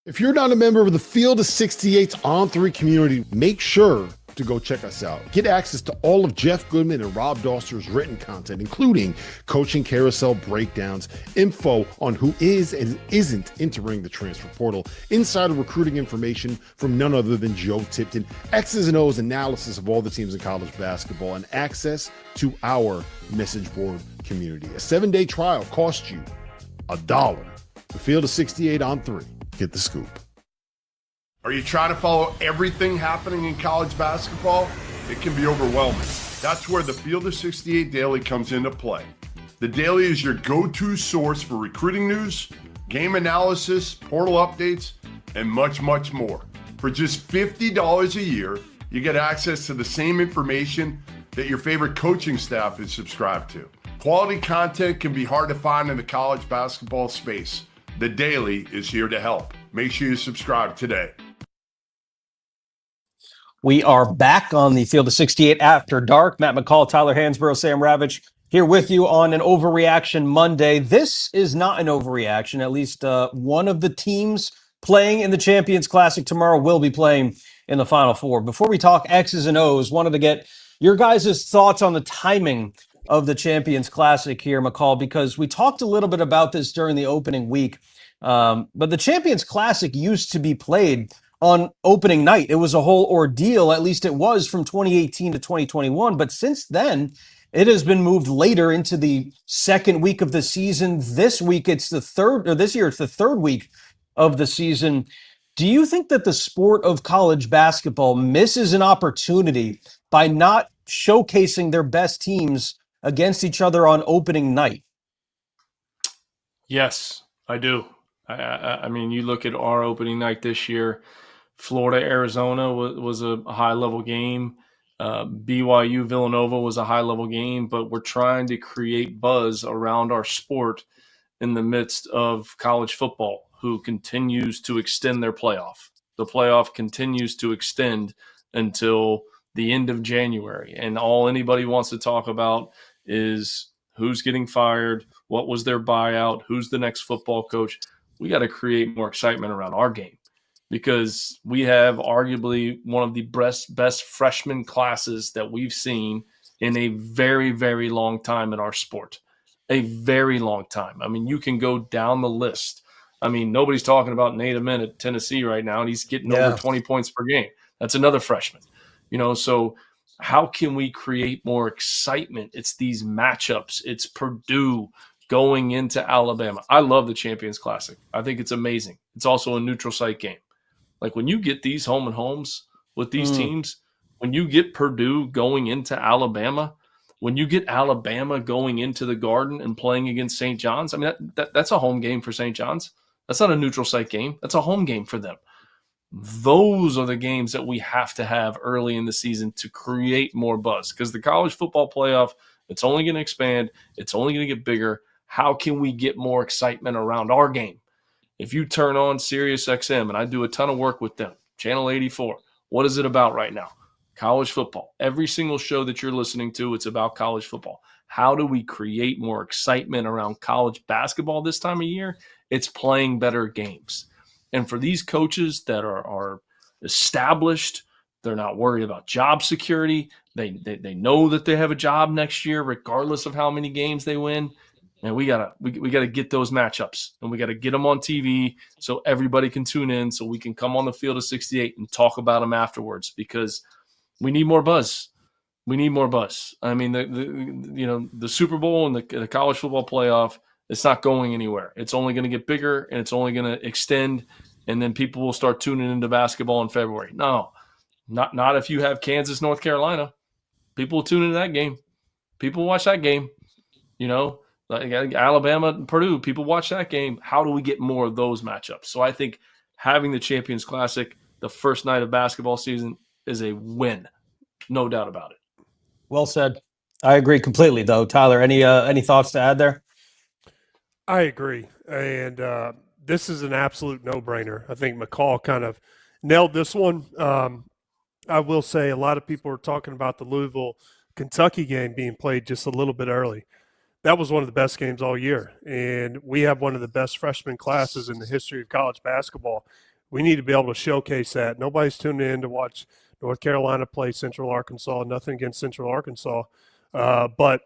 If you're not a member of the Field of 68's On3 community, make sure to go check us out. Get access to all of Jeff Goodman and Rob Doster's written content, including coaching carousel breakdowns, info on who is and isn't entering the transfer portal, insider recruiting information from none other than Joe Tipton, X's and O's analysis of all the teams in college basketball, and access to our message board community. A 7-day trial costs you $1. The Field of 68 on 3. Get the scoop. Are you trying to follow everything happening in college basketball? It can be overwhelming. That's where the Field of 68 Daily comes into play. The Daily is your go-to source for recruiting news, game analysis, portal updates, and much, much more. For just $50 a year, you get access to the same information that your favorite coaching staff is subscribed to. Quality content can be hard to find in the college basketball space. The Daily is here to help. Make sure you subscribe today. We are back on the Field of 68 After Dark. Matt McCall, Tyler Hansbrough, Sam Ravech here with you on an Overreaction Monday. This is not an overreaction. At least one of the teams playing in the Champions Classic tomorrow will be playing in the Final Four. Before we talk X's and O's, wanted to get your guys' thoughts on the timing of the Champions Classic here, McCall, because we talked a little bit about this during the opening week. But the Champions Classic used to be played on opening night. It was a whole ordeal, at least it was from 2018 to 2021. But since then, it has been moved later into the second week of the season. This week, it's the third, or this year, it's the third week of the season. Do you think that the sport of college basketball misses an opportunity by not showcasing their best teams against each other on opening night? Yes, I do. I mean, you look at our opening night this year, Florida, Arizona was a high-level game. BYU, Villanova was a high-level game, but we're trying to create buzz around our sport in the midst of college football, who continues to extend their playoff. The playoff continues to extend until the end of January, and all anybody wants to talk about is who's getting fired, what was their buyout, who's the next football coach. We got to create more excitement around our game because we have arguably one of the best freshman classes that we've seen in a very, very long time in our sport. A very long time. I mean, you can go down the list. I mean, nobody's talking about Nate Amin at Tennessee right now, and he's getting over 20 points per game. That's another freshman. So how can we create more excitement? It's these matchups. It's Purdue going into Alabama. I love the Champions Classic. I think it's amazing. It's also a neutral site game. Like when you get these home and homes with these teams, when you get Purdue going into Alabama, when you get Alabama going into the Garden and playing against St. John's, I mean, that's a home game for St. John's. That's not a neutral site game. That's a home game for them. Those are the games that we have to have early in the season to create more buzz because the college football playoff, it's only going to expand. It's only going to get bigger. How can we get more excitement around our game? If you turn on SiriusXM, and I do a ton of work with them, Channel 84, what is it about right now? College football. Every single show that you're listening to, it's about college football. How do we create more excitement around college basketball this time of year? It's playing better games. And for these coaches that are established, they're not worried about job security. They know that they have a job next year, regardless of how many games they win. And we gotta get those matchups, and we gotta get them on TV so everybody can tune in, so we can come on the Field of 68 and talk about them afterwards because we need more buzz. We need more buzz. I mean, the Super Bowl and the college football playoff, it's not going anywhere. It's only going to get bigger, and it's only going to extend, and then people will start tuning into basketball in February. No, not if you have Kansas, North Carolina. People will tune into that game. People watch that game. Like Alabama and Purdue, people watch that game. How do we get more of those matchups? So I think having the Champions Classic the first night of basketball season is a win. No doubt about it. Well said. I agree completely, though. Tyler, any thoughts to add there? I agree. And this is an absolute no-brainer. I think McCall kind of nailed this one. I will say a lot of people are talking about the Louisville-Kentucky game being played just a little bit early. That was one of the best games all year. And we have one of the best freshman classes in the history of college basketball. We need to be able to showcase that. Nobody's tuning in to watch North Carolina plays Central Arkansas. Nothing against Central Arkansas, but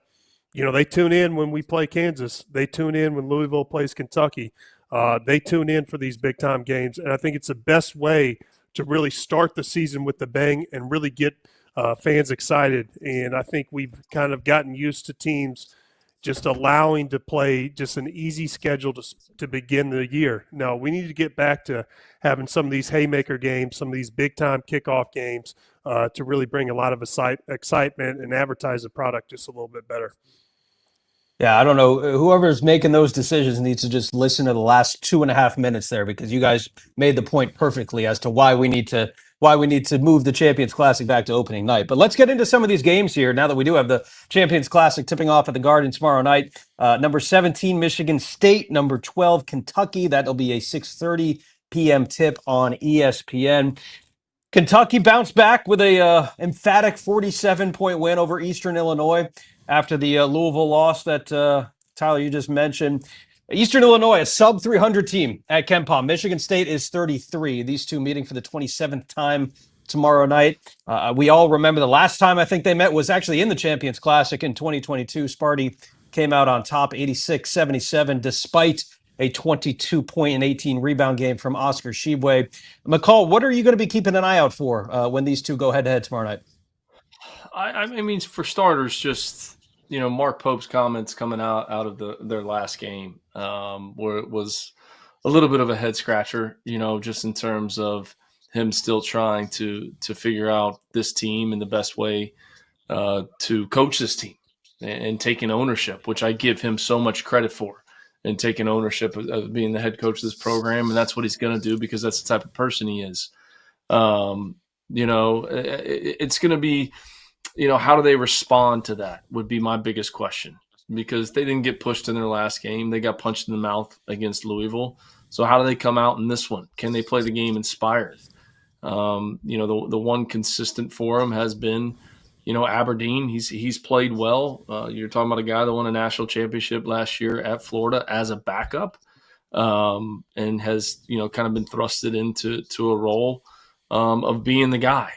they tune in when we play Kansas. They tune in when Louisville plays Kentucky. They tune in for these big-time games, and I think it's the best way to really start the season with the bang and really get fans excited. And I think we've kind of gotten used to teams just allowing to play just an easy schedule to begin the year. No, we need to get back to having some of these haymaker games, some of these big-time kickoff games to really bring a lot of excitement and advertise the product just a little bit better. Yeah, I don't know. Whoever's making those decisions needs to just listen to the last 2.5 minutes there, because you guys made the point perfectly as to why we need to move the Champions Classic back to opening night. But let's get into some of these games here now that we do have the Champions Classic tipping off at the Garden tomorrow night. Number 17, Michigan State. Number 12, Kentucky. That'll be a 6:30 p.m. tip on ESPN. Kentucky bounced back with a emphatic 47-point win over Eastern Illinois after the Louisville loss that Tyler, you just mentioned. Eastern Illinois, a sub-300 team at KenPom. Michigan State is 33. These two meeting for the 27th time tomorrow night. We all remember the last time I think they met was actually in the Champions Classic in 2022. Sparty came out on top 86-77 despite a 22-point and 18 rebound game from Oscar Tshiebwe. McCall, what are you going to be keeping an eye out for when these two go head-to-head tomorrow night? I mean, for starters, just Mark Pope's comments coming out of their last game, where it was a little bit of a head scratcher, just in terms of him still trying to figure out this team and the best way to coach this team and taking ownership, which I give him so much credit for, and taking ownership of being the head coach of this program. And that's what he's going to do, because that's the type of person he is. It's going to be, how do they respond to that would be my biggest question, because they didn't get pushed in their last game. They got punched in the mouth against Louisville. So how do they come out in this one? Can they play the game inspired? The one consistent for them has been, Aberdeen. He's played well. You're talking about a guy that won a national championship last year at Florida as a backup, and has, kind of been thrusted into a role of being the guy.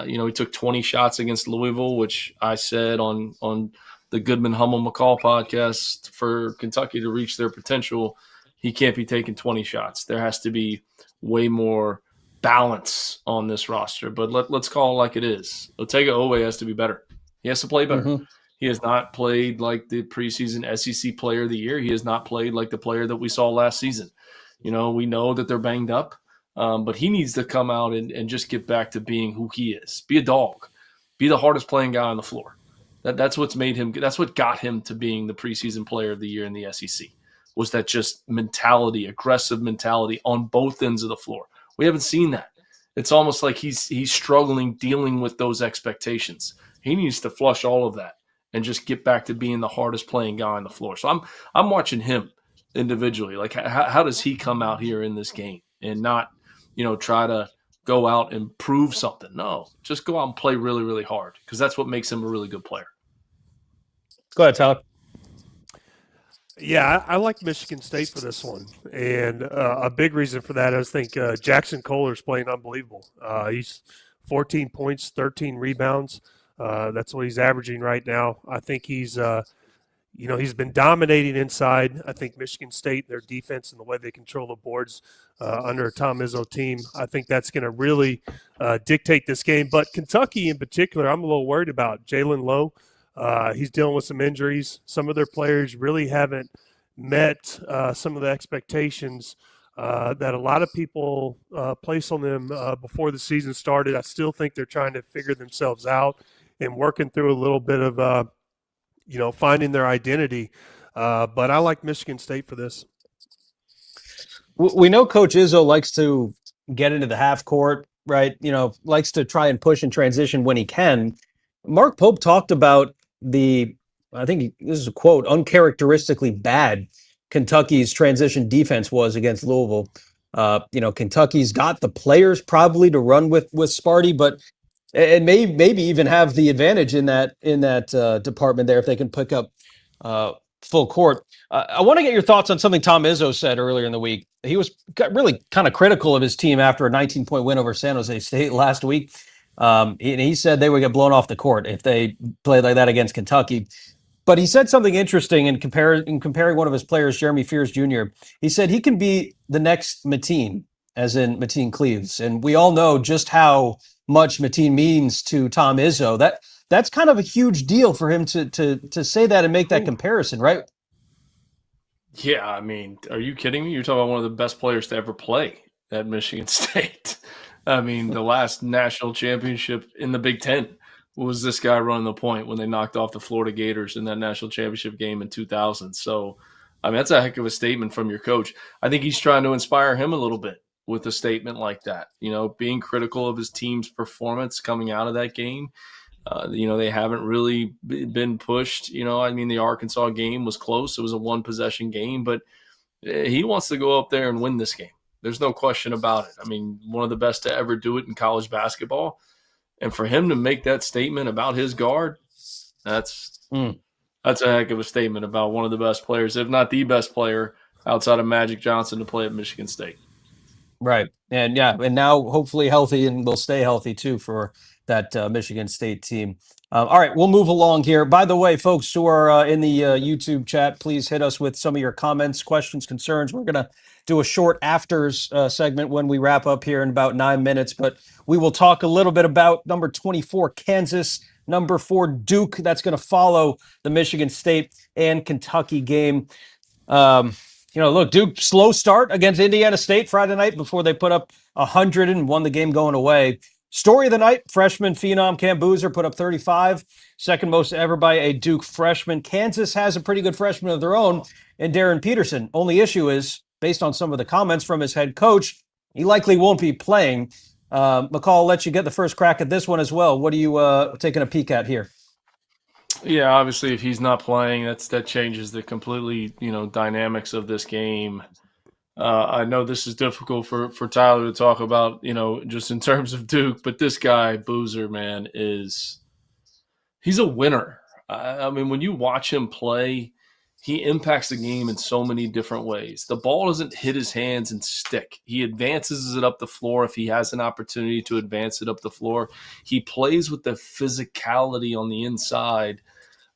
He took 20 shots against Louisville, which I said on the Goodman Hummel McCall podcast, for Kentucky to reach their potential, he can't be taking 20 shots. There has to be way more balance on this roster. But let's call it like it is. Otega Owe has to be better. He has to play better. Mm-hmm. He has not played like the preseason SEC player of the year. He has not played like the player that we saw last season. We know that they're banged up. But he needs to come out and just get back to being who he is. Be a dog. Be the hardest playing guy on the floor. That's what's made him. That's what got him to being the preseason player of the year in the SEC. Was that just mentality, aggressive mentality on both ends of the floor? We haven't seen that. It's almost like he's struggling dealing with those expectations. He needs to flush all of that and just get back to being the hardest playing guy on the floor. So I'm watching him individually. Like how does he come out here in this game and not try to go out and prove something? No, just go out and play really, really hard, because that's what makes him a really good player. Go ahead, Tyler. Yeah, I like Michigan State for this one. And a big reason for that, I think Jackson Kohler's playing unbelievable. He's 14 points, 13 rebounds. That's what he's averaging right now. I think he's he's been dominating inside. I think Michigan State, their defense and the way they control the boards under a Tom Izzo team, I think that's going to really dictate this game. But Kentucky in particular, I'm a little worried about. Jalen Lowe, he's dealing with some injuries. Some of their players really haven't met some of the expectations that a lot of people place on them before the season started. I still think they're trying to figure themselves out and working through a little bit of finding their identity. But I like Michigan State for this. We know Coach Izzo likes to get into the half court, right? Likes to try and push and transition when he can. Mark Pope talked about I think this is a quote, uncharacteristically bad Kentucky's transition defense was against Louisville. Kentucky's got the players probably to run with Sparty, but and maybe even have the advantage in that department there if they can pick up full court. I want to get your thoughts on something Tom Izzo said earlier in the week. He was really kind of critical of his team after a 19-point win over San Jose State last week. He said they would get blown off the court if they played like that against Kentucky. But he said something interesting in comparing one of his players, Jeremy Fears Jr. He said he can be the next Mateen, as in Mateen Cleaves. And we all know just how much Mateen means to Tom Izzo. That's kind of a huge deal for him to say that and make that comparison, right? Yeah, I mean, are you kidding me? You're talking about one of the best players to ever play at Michigan State. I mean, the last national championship in the Big Ten was this guy running the point when they knocked off the Florida Gators in that national championship game in 2000. So, I mean, that's a heck of a statement from your coach. I think he's trying to inspire him a little bit with a statement like that, being critical of his team's performance coming out of that game. They haven't really been pushed. I mean, the Arkansas game was close. It was a one-possession game, but he wants to go up there and win this game. There's no question about it. I mean, one of the best to ever do it in college basketball. And for him to make that statement about his guard, that's a heck of a statement about one of the best players, if not the best player outside of Magic Johnson to play at Michigan State. Right. And now hopefully healthy and will stay healthy too for that Michigan State team. All right, we'll move along here. By the way, folks who are in the YouTube chat, please hit us with some of your comments, questions, concerns. We're going to do a short afters segment when we wrap up here in about 9 minutes, but we will talk a little bit about number 24, Kansas, number 4, Duke. That's going to follow the Michigan State and Kentucky game. Look, Duke, slow start against Indiana State Friday night before they put up 100 and won the game going away. Story of the night, freshman phenom Cam Boozer put up 35, second most ever by a Duke freshman. Kansas has a pretty good freshman of their own in Darren Peterson. Only issue is, based on some of the comments from his head coach, he likely won't be playing. McCall, I'll let you get the first crack at this one as well. What are you taking a peek at here? Yeah, obviously, if he's not playing, that changes the completely, dynamics of this game. I know this is difficult for Tyler to talk about, just in terms of Duke, but this guy, Boozer, man, he's a winner. I mean, when you watch him play, he impacts the game in so many different ways. The ball doesn't hit his hands and stick. He advances it up the floor if he has an opportunity to advance it up the floor. He plays with the physicality on the inside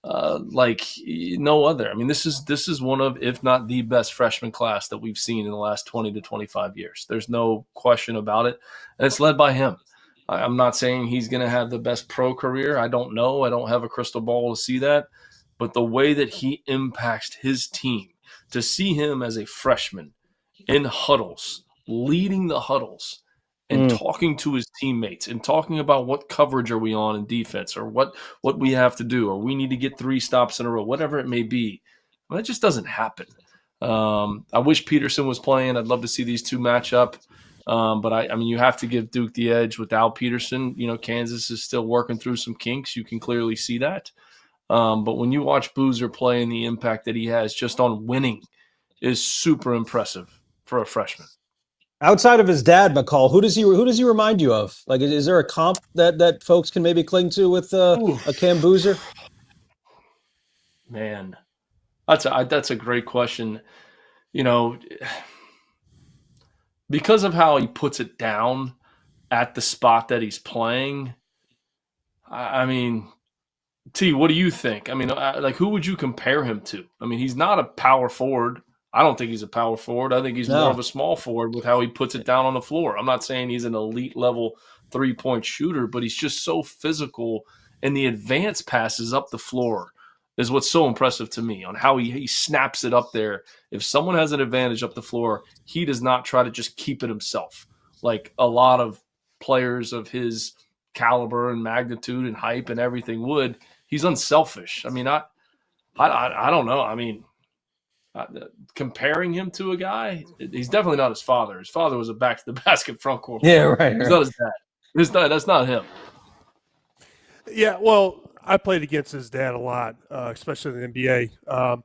like no other. I mean, this is one of, if not the best freshman class that we've seen in the last 20 to 25 years. There's no question about it. And it's led by him. I'm not saying he's going to have the best pro career. I don't know. I don't have a crystal ball to see that. But the way that he impacts his team, to see him as a freshman in huddles, leading the huddles, and talking to his teammates and talking about what coverage are we on in defense, or what we have to do, or we need to get 3 stops in a row, whatever it may be. Well, that just doesn't happen. I wish Peterson was playing. I'd love to see these two match up. But I mean, you have to give Duke the edge without Peterson. Kansas is still working through some kinks. You can clearly see that. But when you watch Boozer play and the impact that he has just on winning is super impressive for a freshman. Outside of his dad, McCall, who does he remind you of? Like, is there a comp that folks can maybe cling to with a Cam Boozer? Man, that's a great question. Because of how he puts it down at the spot that he's playing. I mean, T, what do you think? I mean, who would you compare him to? I mean, he's not a power forward. I don't think he's a power forward. I think he's more of a small forward with how he puts it down on the floor. I'm not saying he's an elite level 3-point shooter, but he's just so physical, and the advance passes up the floor is what's so impressive to me on how he snaps it up there. If someone has an advantage up the floor, he does not try to just keep it himself like a lot of players of his caliber and magnitude and hype and everything would. He's unselfish. I mean, I don't know. I mean, comparing him to a guy, he's definitely not his father. His father was a back-to-the-basket front court. Yeah, right. He's not his dad. That's not him. Yeah, well, I played against his dad a lot, especially in the NBA.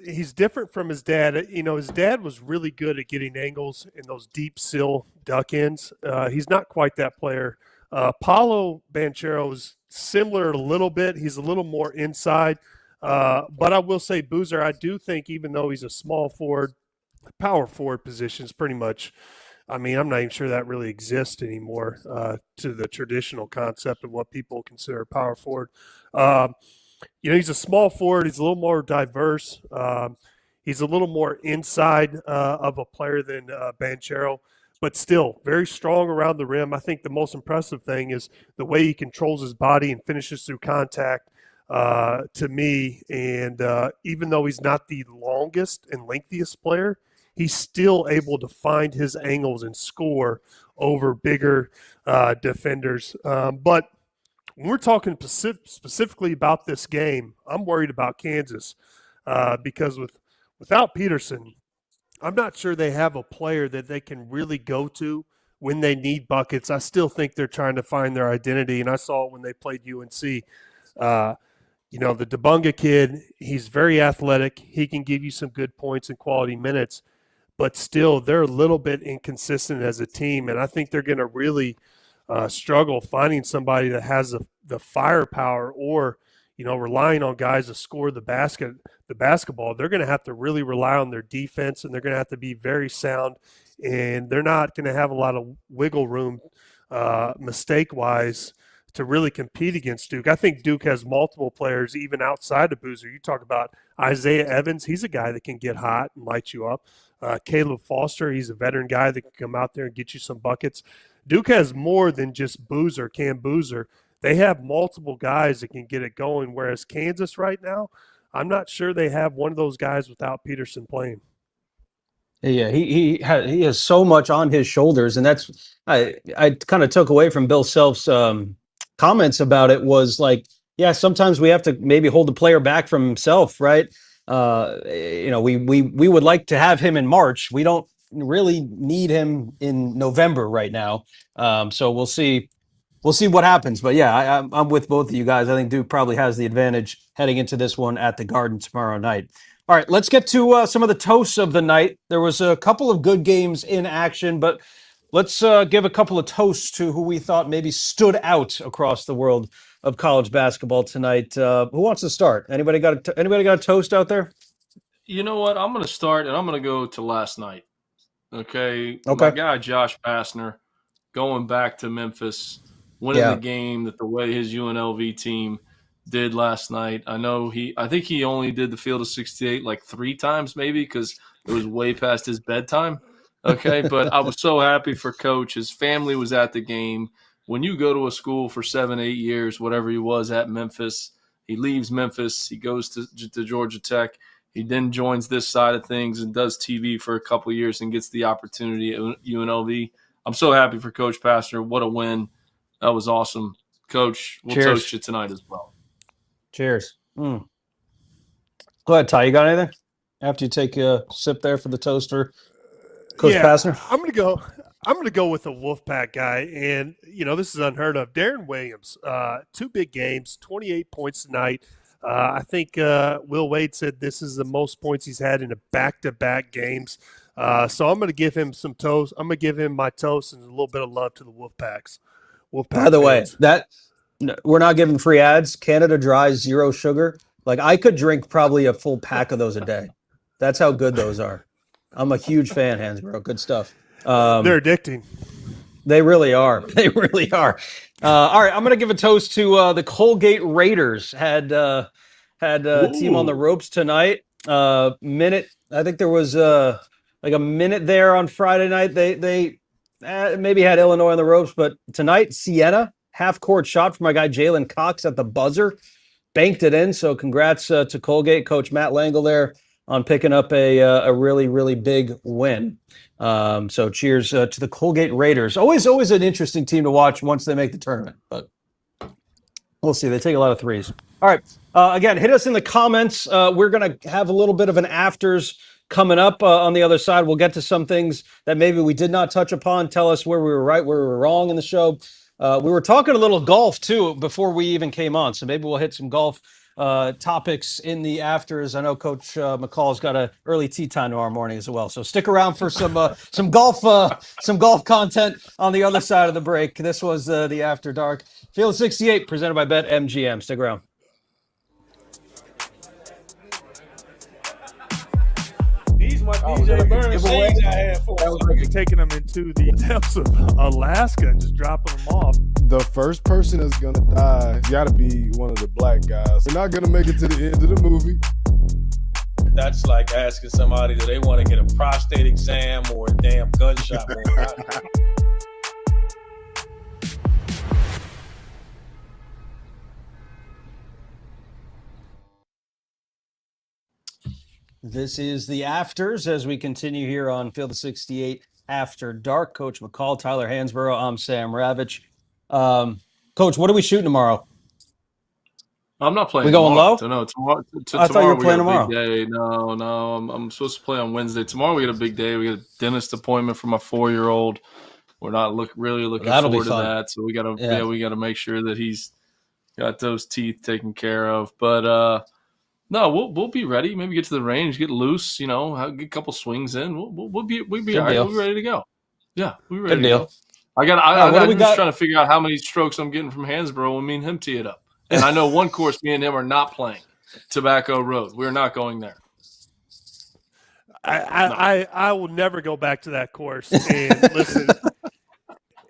He's different from his dad. His dad was really good at getting angles in those deep sill duck ends. He's not quite that player. Paulo Banchero is similar a little bit. He's a little more inside. But I will say Boozer, I do think even though he's a small forward, power forward position is pretty much I mean, I'm not even sure that really exists anymore to the traditional concept of what people consider power forward. He's a small forward. He's a little more diverse. He's a little more inside of a player than Banchero, but still very strong around the rim. I think the most impressive thing is the way he controls his body and finishes through contact to me. And even though he's not the longest and lengthiest player, he's still able to find his angles and score over bigger defenders. But when we're talking specifically about this game, I'm worried about Kansas because without Peterson, I'm not sure they have a player that they can really go to when they need buckets. I still think they're trying to find their identity, and I saw it when they played UNC. The Debunga kid, he's very athletic. He can give you some good points and quality minutes, but still they're a little bit inconsistent as a team, and I think they're going to really struggle finding somebody that has the firepower or, relying on guys to score the basketball. They're going to have to really rely on their defense, and they're going to have to be very sound, and they're not going to have a lot of wiggle room mistake-wise to really compete against Duke. I think Duke has multiple players even outside of Boozer. You talk about Isaiah Evans. He's a guy that can get hot and light you up. Caleb Foster, he's a veteran guy that can come out there and get you some buckets. Duke has more than just Boozer, Cam Boozer. They have multiple guys that can get it going, whereas Kansas right now, I'm not sure they have one of those guys without Peterson playing. Yeah, he has so much on his shoulders, and that's I kind of took away from Bill Self's comments about it was like, yeah, sometimes we have to maybe hold the player back from himself, right? We would like to have him in March. We don't really need him in November right now. So we'll see what happens. But yeah, I'm with both of you guys. I think Duke probably has the advantage heading into this one at the Garden tomorrow night. All right, let's get to some of the toasts of the night. There was a couple of good games in action, but let's give a couple of toasts to who we thought maybe stood out across the world of college basketball tonight. Who wants to start? Anybody got a toast out there? You know what? I'm going to start, and I'm going to go to last night. Okay. My guy Josh Pastner going back to Memphis, winning the game the way his UNLV team did last night. I think he only did the field of 68 like 3 times maybe because it was way past his bedtime. Okay, but I was so happy for Coach. His family was at the game. When you go to a school for 7-8 years, whatever he was at Memphis, he leaves Memphis, he goes to Georgia Tech. He then joins this side of things and does TV for a couple of years and gets the opportunity at UNLV. I'm so happy for Coach Pastner. What a win. That was awesome. Coach, we'll toast you tonight as well. Cheers. Go ahead, Ty. You got anything? After you take a sip there for the toaster, Coach Pastner? I'm going to go with a Wolfpack guy, and, this is unheard of. Darren Williams, 2 big games, 28 points tonight. I think Will Wade said this is the most points he's had in a back-to-back games. So I'm going to give him some toast. I'm going to give him my toast and a little bit of love to the Wolfpacks. By the way, we're not giving free ads. Canada Dry, 0 sugar. Like, I could drink probably a full pack of those a day. That's how good those are. I'm a huge fan, Hansbrough. Good stuff. They're addicting. They really are. They really are. All right, I'm going to give a toast to the Colgate Raiders. Had a team on the ropes tonight. I think there was like a minute there on Friday night. They maybe had Illinois on the ropes, but tonight, Siena, half-court shot for my guy Jalen Cox at the buzzer. Banked it in, so congrats to Colgate, Coach Matt Langle there on picking up a really, really big win. So cheers to the Colgate Raiders. Always an interesting team to watch once they make the tournament, but we'll see. They take a lot of threes. All right. Again, hit us in the comments. We're going to have a little bit of an afters coming up on the other side. We'll get to some things that maybe we did not touch upon. Tell us where we were right, where we were wrong in the show. We were talking a little golf, too, before we even came on, so maybe we'll hit some golf topics in the afters. I know Coach McCall's got an early tee time tomorrow morning as well, so stick around for some golf content on the other side of the break. This was the After Dark Field 68 presented by BetMGM. Stick around. These my DJ Burns things I had for That was like taking them into the depths of Alaska and just dropping them off. The first person that's gonna die got to be one of the black guys. We're not gonna make it to the end of the movie. That's like asking somebody, do they want to get a prostate exam or a damn gunshot wound? This is the Afters as we continue here on Field of 68 After Dark. Coach McCall, Tyler Hansbrough, I'm Sam Ravech. Coach, what are we shooting tomorrow? I'm not playing. We going tomorrow. low? No, tomorrow. I thought you were playing tomorrow. Big day. No, I'm supposed to play on Wednesday. Tomorrow we got a big day. We got a dentist appointment for my 4-year-old. We're not really looking forward to that. So we gotta make sure that he's got those teeth taken care of. But no, we'll be ready. Maybe get to the range, get loose. Get a couple swings in. We'll be all right. We'll be ready to go. Yeah, we'll be ready to go. I'm just trying to figure out how many strokes I'm getting from Hansbrough when me and him tee it up. And I know one course me and him are not playing, Tobacco Road. We're not going there. I will never go back to that course. And listen,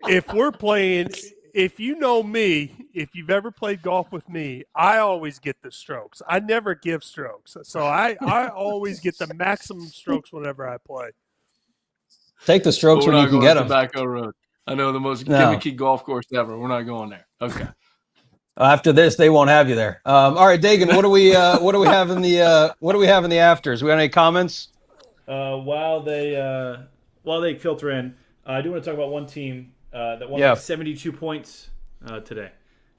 if we're playing, if you know me, if you've ever played golf with me, I always get the strokes. I never give strokes. So I always get the maximum strokes whenever I play. Take the strokes when you can get them. Tobacco Road. I know the most gimmicky golf course ever. We're not going there. Okay. After this, they won't have you there. All right, Dagan, what do we have in the Afters? We got any comments? While they filter in, I do want to talk about one team that won like 72 points today.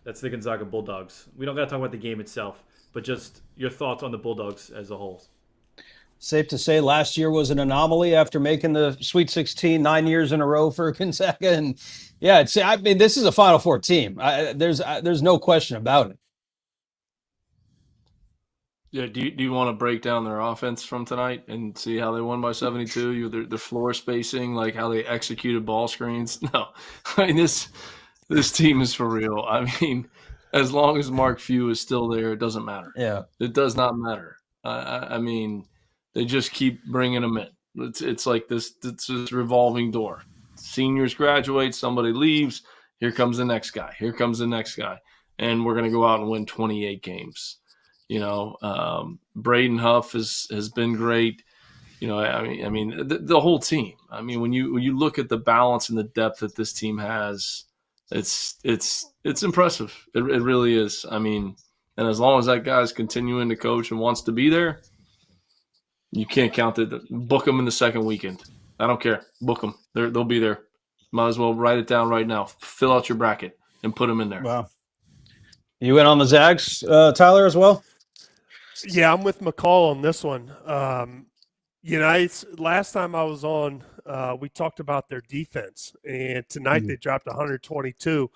That's the Gonzaga Bulldogs. We don't got to talk about the game itself, but just your thoughts on the Bulldogs as a whole. Safe to say last year was an anomaly after making the Sweet 16 9 years in a row for Gonzaga. And this is a Final Four team. There's no question about it. Yeah, do you want to break down their offense from tonight and see how they won by 72? Their floor spacing, like how they executed ball screens? No, I mean this team is for real. I mean, as long as Mark Few is still there, it doesn't matter. Yeah, it does not matter. I mean, they just keep bringing them in. It's like this revolving door. Seniors graduate, somebody leaves. Here comes the next guy. Here comes the next guy, and we're going to go out and win 28 games. Braden Huff has been great. I mean, the whole team. I mean, when you look at the balance and the depth that this team has, it's impressive. It really is. I mean, and as long as that guy's continuing to coach and wants to be there, you can't count it. Book them in the second weekend. I don't care. Book them. They'll be there. Might as well write it down right now. Fill out your bracket and put them in there. Wow. You in on the Zags, Tyler, as well? Yeah, I'm with McCall on this one. Last time I was on, we talked about their defense, and tonight they dropped 122.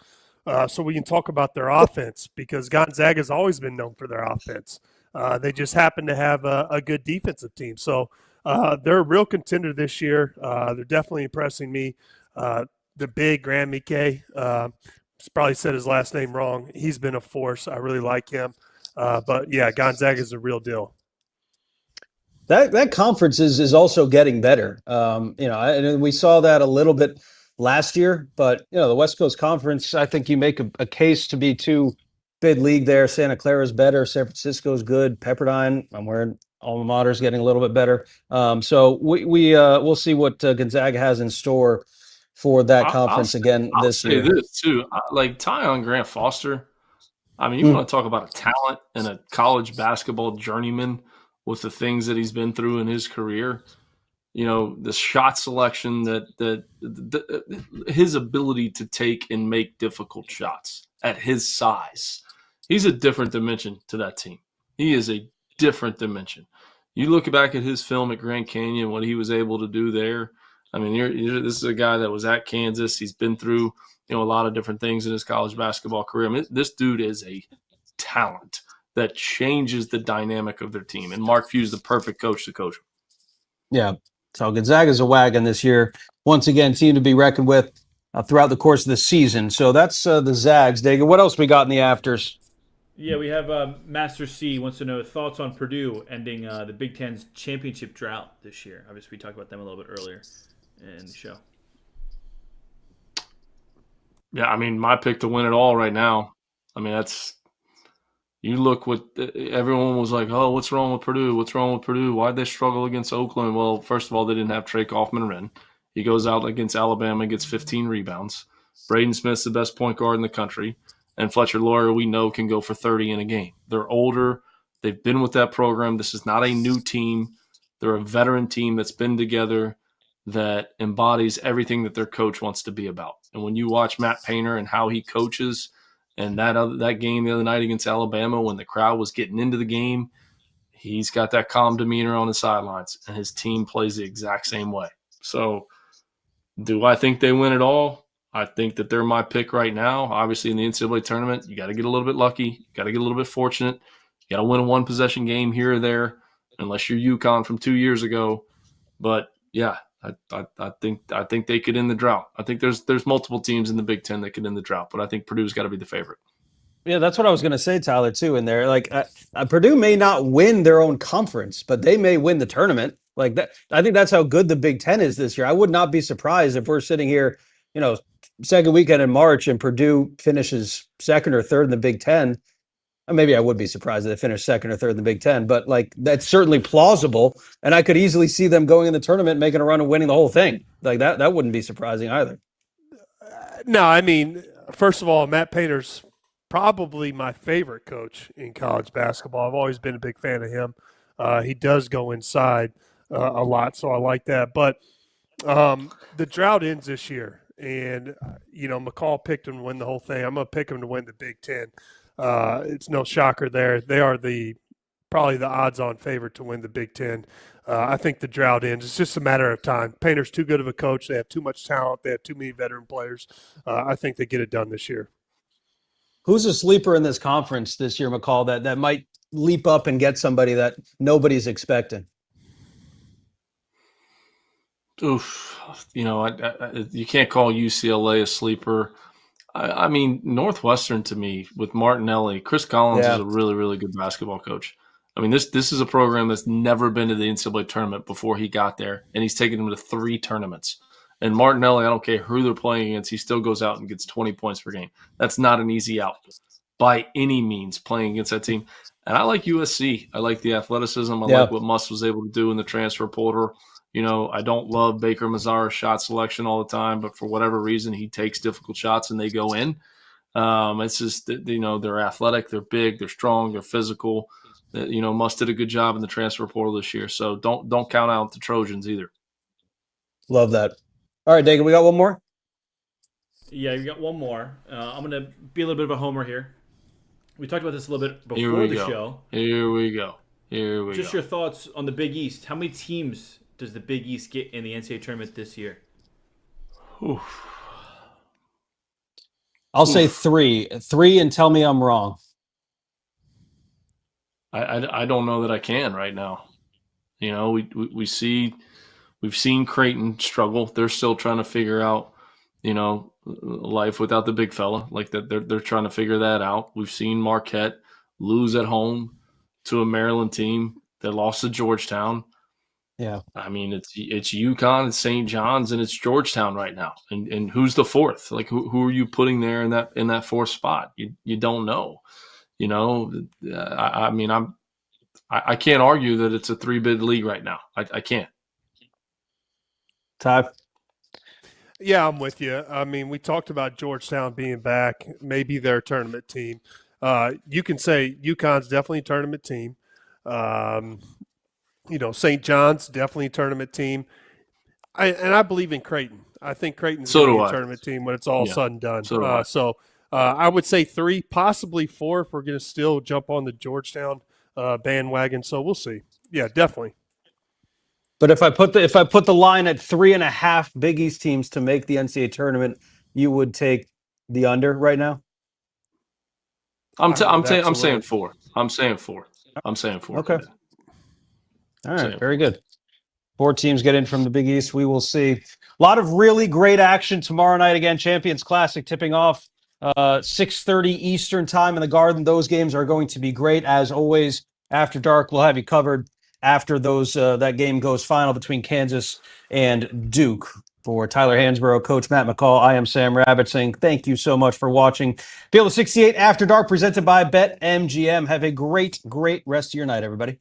So we can talk about their offense because Gonzaga's always been known for their offense. They just happen to have a good defensive team. So they're a real contender this year. They're definitely impressing me. The big Graham Ike, probably said his last name wrong. He's been a force. I really like him. But, yeah, Gonzaga is a real deal. That conference is also getting better. And we saw that a little bit last year. But, the West Coast Conference, I think you make a case to be too bid league there. Santa Clara's better. San Francisco's good. Pepperdine, I'm wearing alma mater's getting a little bit better. So we'll see what Gonzaga has in store for that conference again this year. I'll say this too, like Tyon Grant Foster. I mean, you want to talk about a talent and a college basketball journeyman with the things that he's been through in his career. The shot selection that his ability to take and make difficult shots at his size. He's a different dimension to that team. He is a different dimension. You look back at his film at Grand Canyon, what he was able to do there. I mean, this is a guy that was at Kansas. He's been through, a lot of different things in his college basketball career. I mean, this dude is a talent that changes the dynamic of their team. And Mark Few's the perfect coach to coach him. Yeah. So Gonzaga's a wagon this year. Once again, team to be reckoned with throughout the course of the season. So that's the Zags. Dagan, what else we got in the Afters? Yeah, we have Master C wants to know thoughts on Purdue ending the Big Ten's championship drought this year. Obviously, we talked about them a little bit earlier in the show. Yeah, I mean, my pick to win it all right now. I mean, that's you look what everyone was like, oh, what's wrong with Purdue? What's wrong with Purdue? Why'd they struggle against Oakland? Well, first of all, they didn't have Trey Kaufman-Renn. He goes out against Alabama and gets 15 rebounds. Braden Smith's the best point guard in the country. And Fletcher Loyer, we know, can go for 30 in a game. They're older. They've been with that program. This is not a new team. They're a veteran team that's been together, that embodies everything that their coach wants to be about. And when you watch Matt Painter and how he coaches, and that game the other night against Alabama when the crowd was getting into the game, he's got that calm demeanor on the sidelines, and his team plays the exact same way. So do I think they win it all? I think that they're my pick right now. Obviously, in the NCAA tournament, you got to get a little bit lucky. You got to get a little bit fortunate. You got to win a one-possession game here or there, unless you're UConn from 2 years ago. But, yeah, I think they could end the drought. I think there's multiple teams in the Big Ten that could end the drought, but I think Purdue's got to be the favorite. Yeah, that's what I was going to say, Tyler, too, in there. Like, Purdue may not win their own conference, but they may win the tournament. Like that, I think that's how good the Big Ten is this year. I would not be surprised if we're sitting here, second weekend in March and Purdue finishes second or third in the Big Ten. Maybe I would be surprised if they finish second or third in the Big Ten, but like that's certainly plausible. And I could easily see them going in the tournament, making a run and winning the whole thing. Like that wouldn't be surprising either. No, I mean, first of all, Matt Painter's probably my favorite coach in college basketball. I've always been a big fan of him. He does go inside a lot, so I like that. But the drought ends this year, and McCall picked him to win the whole thing. I'm going to pick him to win the Big Ten. It's no shocker there. They are probably the odds-on favorite to win the Big Ten. I think the drought ends. It's just a matter of time. Painter's too good of a coach. They have too much talent. They have too many veteran players. I think they get it done this year. Who's a sleeper in this conference this year, McCall, that might leap up and get somebody that nobody's expecting? Oof, you can't call UCLA a sleeper. I mean, Northwestern to me with Martinelli, Chris Collins is a really, really good basketball coach. I mean, this is a program that's never been to the NCAA tournament before he got there, and he's taken them to 3 tournaments. And Martinelli, I don't care who they're playing against, he still goes out and gets 20 points per game. That's not an easy out by any means playing against that team. And I like USC. I like the athleticism. I like what Muss was able to do in the transfer portal. I don't love Baker Mazara's shot selection all the time, but for whatever reason, he takes difficult shots and they go in. It's just, they're athletic, they're big, they're strong, they're physical. Muss did a good job in the transfer portal this year. So don't count out the Trojans either. Love that. All right, Dagan, we got one more? Yeah, we got one more. I'm going to be a little bit of a homer here. We talked about this a little bit before the show. Here we go. Just your thoughts on the Big East. How many teams does the Big East get in the NCAA tournament this year? Oof. I'll say 3. 3 and tell me I'm wrong. I don't know that I can right now. We've seen Creighton struggle. They're still trying to figure out, life without the big fella. Like that, they're trying to figure that out. We've seen Marquette lose at home to a Maryland team that lost to Georgetown. Yeah, I mean it's UConn, it's St. John's, and it's Georgetown right now. And who's the fourth? Like who are you putting there in that 4th spot? You don't know. I mean I can't argue that it's a 3-bid league right now. I can't. Ty? Yeah, I'm with you. I mean, we talked about Georgetown being back, maybe their tournament team. You can say UConn's definitely a tournament team. St. John's definitely a tournament team. I believe in Creighton. I think Creighton's going to be a tournament team when it's all said and done. So I would say 3, possibly 4 if we're going to still jump on the Georgetown bandwagon. So we'll see. Yeah, definitely. But if I put the line at 3.5 Big East teams to make the NCAA tournament, you would take the under right now? I'm saying 4. I'm saying 4. Okay. All right, very good. 4 teams get in from the Big East. We will see. A lot of really great action tomorrow night. Again, Champions Classic tipping off 6:30 Eastern time in the Garden. Those games are going to be great. As always, After Dark, we'll have you covered after those that game goes final between Kansas and Duke. For Tyler Hansbrough, Coach Matt McCall, I am Sam Ravech saying thank you so much for watching Field of 68 After Dark, presented by BetMGM. Have a great, great rest of your night, everybody.